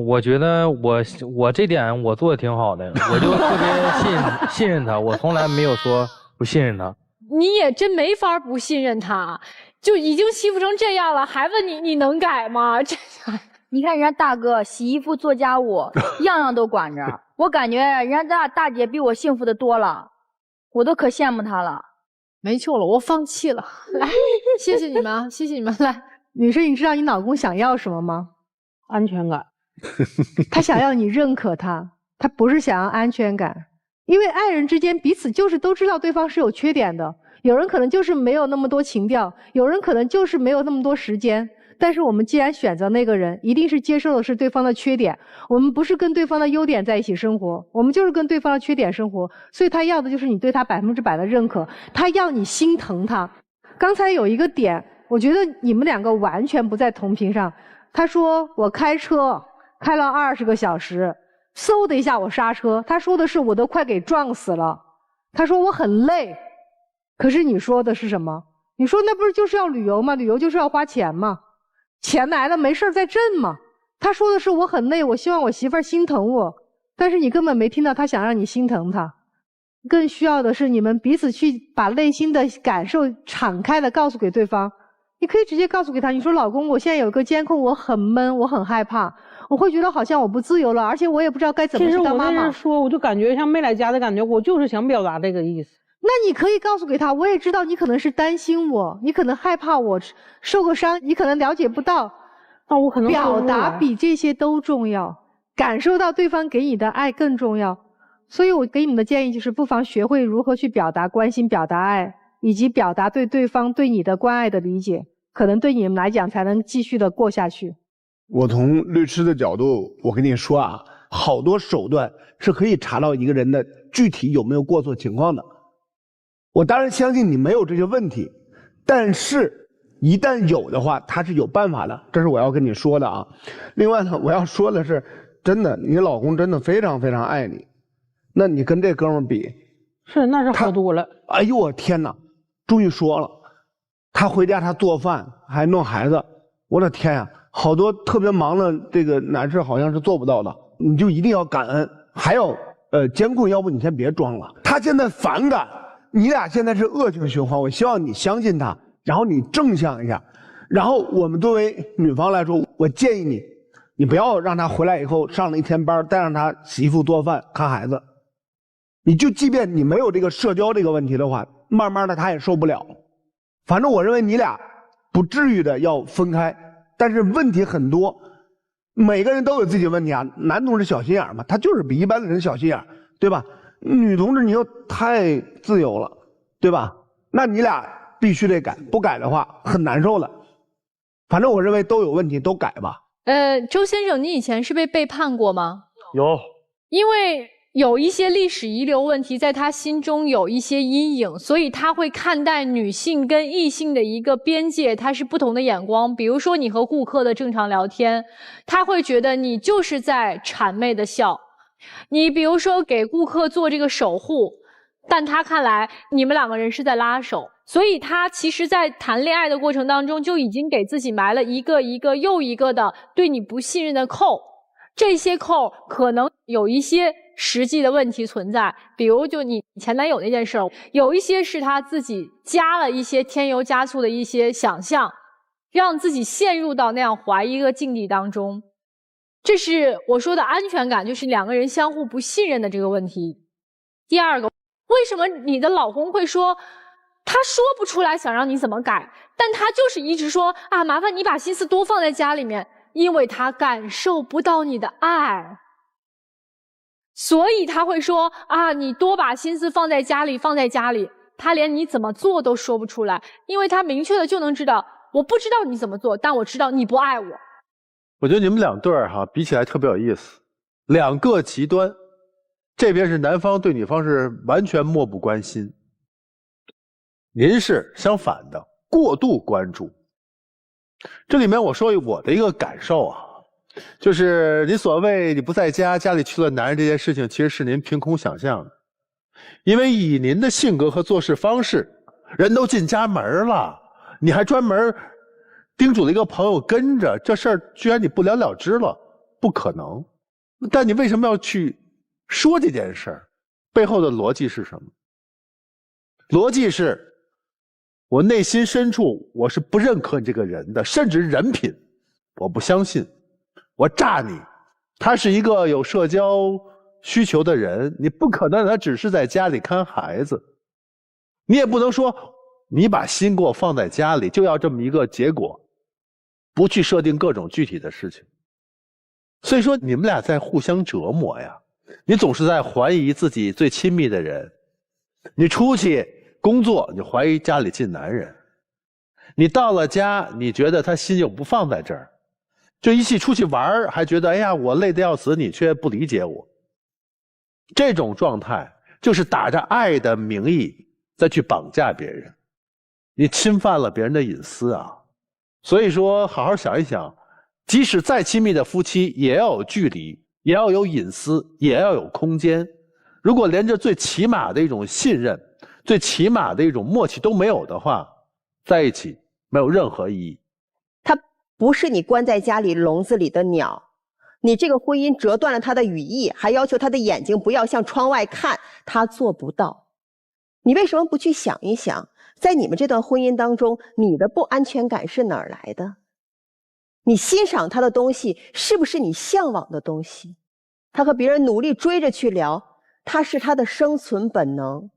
我觉得我这点我做的挺好的，我就特别信任他，我从来没有说不信任他。你也真没法不信任他，就已经欺负成这样了，还问你能改吗？这。你看人家大哥洗衣服做家务样样都管着，我感觉人家大姐比我幸福的多了，我都可羡慕她了。没救了，我放弃了。来，谢谢你们啊，谢谢你们。来，女士，你知道你老公想要什么吗？安全感。他想要你认可他，他不是想要安全感。因为爱人之间彼此就是都知道对方是有缺点的，有人可能就是没有那么多情调，有人可能就是没有那么多时间。但是我们既然选择那个人，一定是接受的是对方的缺点，我们不是跟对方的优点在一起生活，我们就是跟对方的缺点生活。所以他要的就是你对他100%的认可，他要你心疼他。刚才有一个点，我觉得你们两个完全不在同频上。他说我开车开了20个小时，嗖的一下我刹车，他说的是我都快给撞死了。他说我很累，可是你说的是什么？你说那不是就是要旅游吗？旅游就是要花钱吗？钱来了没事再挣嘛。他说的是我很累，我希望我媳妇儿心疼我，但是你根本没听到他想让你心疼他。更需要的是你们彼此去把内心的感受敞开的告诉给对方。你可以直接告诉给他，你说老公，我现在有个监控，我很闷，我很害怕，我会觉得好像我不自由了，而且我也不知道该怎么去当妈妈。其实我那时说，我就感觉像没来家的感觉，我就是想表达这个意思。那你可以告诉给他，我也知道你可能是担心我，你可能害怕我受个伤，你可能了解不到。那我可能表达比这些都重要，感受到对方给你的爱更重要。所以我给你们的建议就是，不妨学会如何去表达关心、表达爱，以及表达对对方对你的关爱的理解，可能对你们来讲才能继续的过下去。我从律师的角度，我跟你说啊，好多手段是可以查到一个人的具体有没有过错情况的。我当然相信你没有这些问题，但是一旦有的话，他是有办法的，这是我要跟你说的啊。另外呢，我要说的是，真的，你老公真的非常非常爱你，那你跟这哥们比，是那是好多了。哎呦我天哪，终于说了，他回家他做饭还弄孩子，我的天呀，好多特别忙的这个男士好像是做不到的，你就一定要感恩。还有监控，要不你先别装了，他现在反感，你俩现在是恶性循环，我希望你相信他，然后你正向一下，然后我们作为女方来说，我建议你不要让他回来以后上了一天班，再让他洗衣服做饭看孩子，你就即便你没有这个社交这个问题的话，慢慢的他也受不了。反正我认为你俩不至于的要分开，但是问题很多，每个人都有自己的问题啊。男同志小心眼嘛，他就是比一般的人小心眼，对吧？女同志你又太自由了，对吧？那你俩必须得改，不改的话很难受的。反正我认为都有问题，都改吧。周先生，你以前是被背叛过吗？有，因为有一些历史遗留问题在他心中有一些阴影，所以他会看待女性跟异性的一个边界，他是不同的眼光。比如说你和顾客的正常聊天，他会觉得你就是在谄媚的笑。你比如说给顾客做这个守护，但他看来你们两个人是在拉手，所以他其实在谈恋爱的过程当中就已经给自己埋了一个一个又一个的对你不信任的扣。这些扣可能有一些实际的问题存在，比如就你前男友那件事儿，有一些是他自己加了一些添油加醋的一些想象，让自己陷入到那样怀疑的境地当中。这是我说的安全感，就是两个人相互不信任的这个问题。第二个，为什么你的老公会说他说不出来想让你怎么改，但他就是一直说啊，麻烦你把心思多放在家里面，因为他感受不到你的爱，所以他会说啊，你多把心思放在家里，放在家里。他连你怎么做都说不出来，因为他明确的就能知道，我不知道你怎么做，但我知道你不爱我。我觉得你们两对儿比起来特别有意思，两个极端，这边是男方对女方是完全漠不关心，您是相反的，过度关注。这里面我说我的一个感受啊，就是你所谓你不在家，家里去了男人这件事情，其实是您凭空想象的。因为以您的性格和做事方式，人都进家门了，你还专门叮嘱了一个朋友跟着，这事儿居然你不了了之了，不可能。但你为什么要去说这件事儿？背后的逻辑是什么？逻辑是我内心深处我是不认可你这个人的，甚至人品我不相信，我炸你。他是一个有社交需求的人，你不可能让他只是在家里看孩子，你也不能说你把心给我放在家里就要这么一个结果，不去设定各种具体的事情。所以说你们俩在互相折磨呀，你总是在怀疑自己最亲密的人，你出去工作你怀疑家里进男人，你到了家你觉得他心又不放在这儿，就一起出去玩还觉得哎呀我累得要死，你却不理解我。这种状态就是打着爱的名义再去绑架别人，你侵犯了别人的隐私啊。所以说好好想一想，即使再亲密的夫妻也要有距离，也要有隐私，也要有空间。如果连这最起码的一种信任，最起码的一种默契都没有的话，在一起没有任何意义。他不是你关在家里笼子里的鸟，你这个婚姻折断了他的羽翼，还要求他的眼睛不要向窗外看，他做不到。你为什么不去想一想，在你们这段婚姻当中，你的不安全感是哪儿来的？你欣赏他的东西是不是你向往的东西？他和别人努力追着去聊，他是他的生存本能。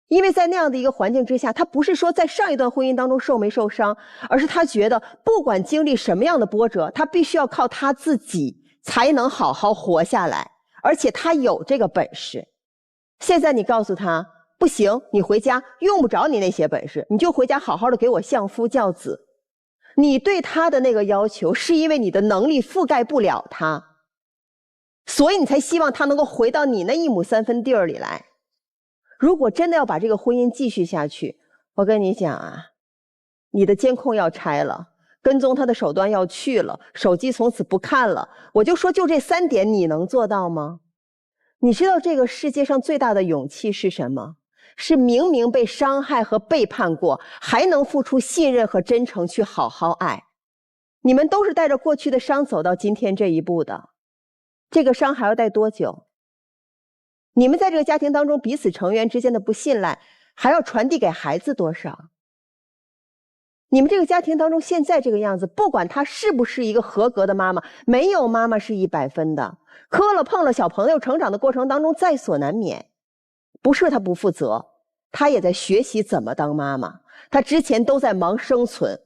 因为在那样的一个环境之下，他不是说在上一段婚姻当中受没受伤，而是他觉得不管经历什么样的波折，他必须要靠他自己才能好好活下来，而且他有这个本事。现在你告诉他不行，你回家用不着你那些本事，你就回家好好的给我相夫教子，你对他的那个要求，是因为你的能力覆盖不了他，所以你才希望他能够回到你那1亩3分地儿里来。如果真的要把这个婚姻继续下去，我跟你讲啊，你的监控要拆了，跟踪他的手段要去了，手机从此不看了。我就说，就这3点，你能做到吗？你知道这个世界上最大的勇气是什么？是明明被伤害和背叛过，还能付出信任和真诚去好好爱。你们都是带着过去的伤走到今天这一步的，这个伤还要带多久？你们在这个家庭当中彼此成员之间的不信赖，还要传递给孩子多少？你们这个家庭当中现在这个样子，不管她是不是一个合格的妈妈，没有妈妈是100分的，磕了碰了，小朋友成长的过程当中在所难免。不是她不负责，她也在学习怎么当妈妈，她之前都在忙生存，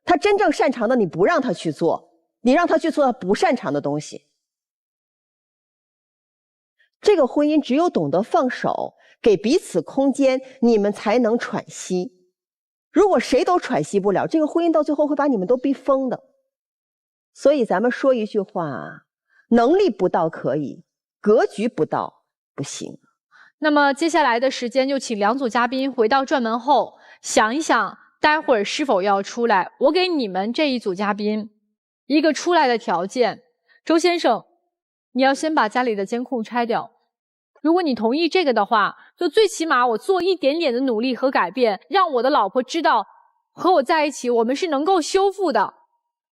她真正擅长的你不让她去做，你让她去做她不擅长的东西。这个婚姻只有懂得放手，给彼此空间，你们才能喘息。如果谁都喘息不了，这个婚姻到最后会把你们都逼疯的。所以咱们说一句话，能力不到可以，格局不到不行。那么接下来的时间就请2组嘉宾回到转门后，想一想待会儿是否要出来。我给你们这一组嘉宾一个出来的条件。周先生，你要先把家里的监控拆掉。如果你同意这个的话，就最起码我做一点点的努力和改变，让我的老婆知道和我在一起我们是能够修复的。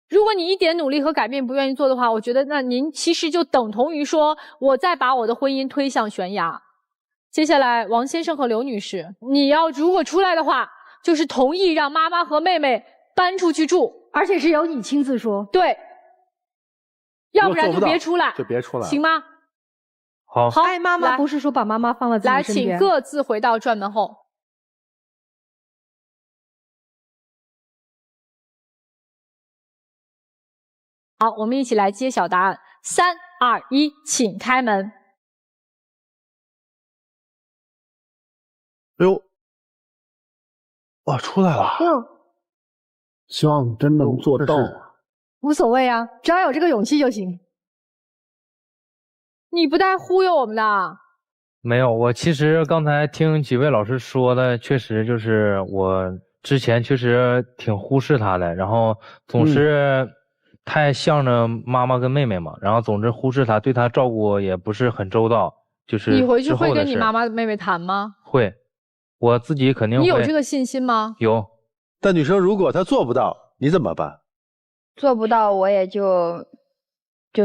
如果你一点努力和改变不愿意做的话，我觉得那您其实就等同于说我再把我的婚姻推向悬崖。接下来王先生和刘女士，你要如果出来的话，就是同意让妈妈和妹妹搬出去住，而且是由你亲自说。对，要不然就别出来，就别出来，行吗？好，爱妈妈不是说把妈妈放在自己身边。来，请各自回到转门后。好，我们一起来揭晓答案。3、2、1，请开门。哎呦，哇，出来了！希望真能做到。无所谓啊，只要有这个勇气就行。你不带忽悠我们的？没有，我其实刚才听几位老师说的，确实就是我之前确实挺忽视他的，然后总是太向着妈妈跟妹妹嘛，然后总是忽视他，对他照顾也不是很周到。就是你回去会跟你妈妈妹妹谈吗？会，我自己肯定会。你有这个信心吗？有。但女生如果她做不到，你怎么办？做不到我也就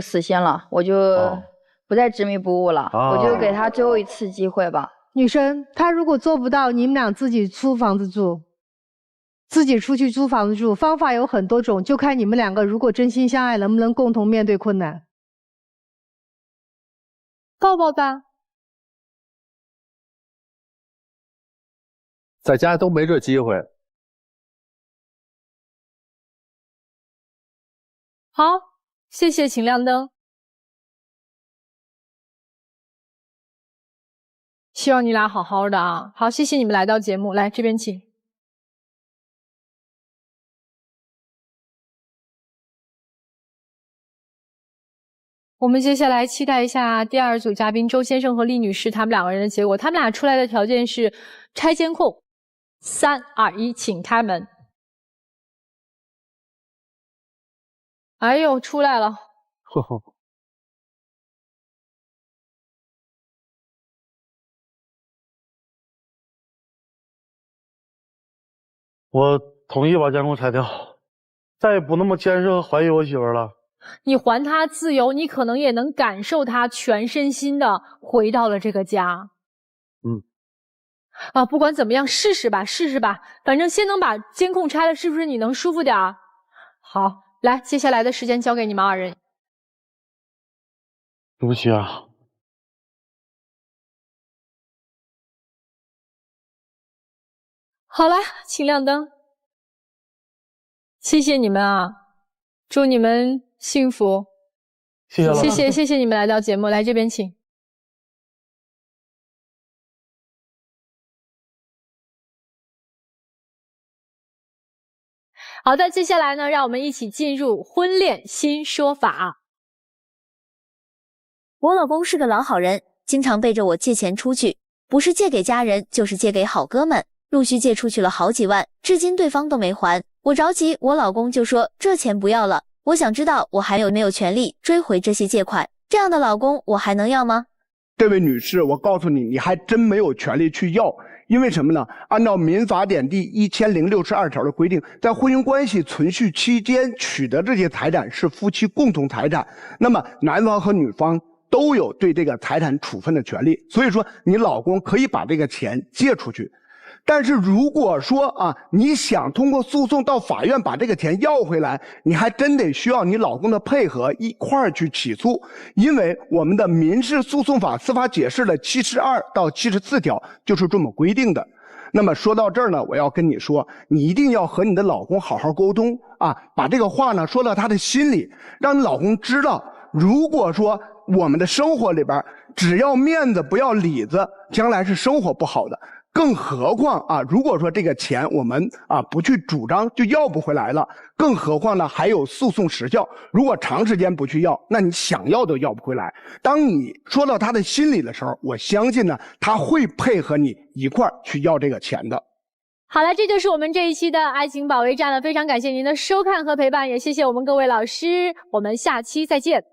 死心了，我就不再执迷不悟了，我就给他最后一次机会吧。女生，她如果做不到，你们俩自己租房子住，自己出去租房子住，方法有很多种，就看你们两个如果真心相爱，能不能共同面对困难。抱抱吧。在家都没这机会。好，谢谢，请亮灯。希望你俩好好的啊！好，谢谢你们来到节目，来这边请。我们接下来期待一下第2组嘉宾周先生和厉女士他们2个人的结果。他们俩出来的条件是拆监控。3、2、1，请开门。哎呦，出来了！我同意把监控拆掉，再也不那么监视和怀疑我媳妇了。你还她自由，你可能也能感受她全身心的回到了这个家。不管怎么样，试试吧，试试吧，反正先能把监控拆了，是不是你能舒服点儿？好，来，接下来的时间交给你们2人。对不起啊。好了，请亮灯。谢谢你们啊，祝你们幸福。谢谢老师。谢谢你们来到节目，来这边请。好的，接下来呢，让我们一起进入婚恋新说法。我老公是个老好人，经常背着我借钱出去，不是借给家人，就是借给好哥们，陆续借出去了好几万，至今对方都没还。我着急，我老公就说这钱不要了。我想知道我还有没有权利追回这些借款？这样的老公我还能要吗？这位女士，我告诉你，你还真没有权利去要。因为什么呢？按照民法典第1062条的规定，在婚姻关系存续期间取得这些财产是夫妻共同财产，那么男方和女方都有对这个财产处分的权利。所以说，你老公可以把这个钱借出去。但是如果说你想通过诉讼到法院把这个钱要回来，你还真得需要你老公的配合一块儿去起诉，因为我们的民事诉讼法司法解释的72到74条就是这么规定的。那么说到这儿呢，我要跟你说，你一定要和你的老公好好沟通把这个话呢说到他的心里，让你老公知道，如果说我们的生活里边只要面子不要里子，将来是生活不好的。更何况如果说这个钱我们不去主张就要不回来了，更何况呢还有诉讼时效，如果长时间不去要，那你想要都要不回来。当你说到他的心里的时候，我相信呢他会配合你一块儿去要这个钱的。好了，这就是我们这一期的爱情保卫战了，非常感谢您的收看和陪伴，也谢谢我们各位老师，我们下期再见。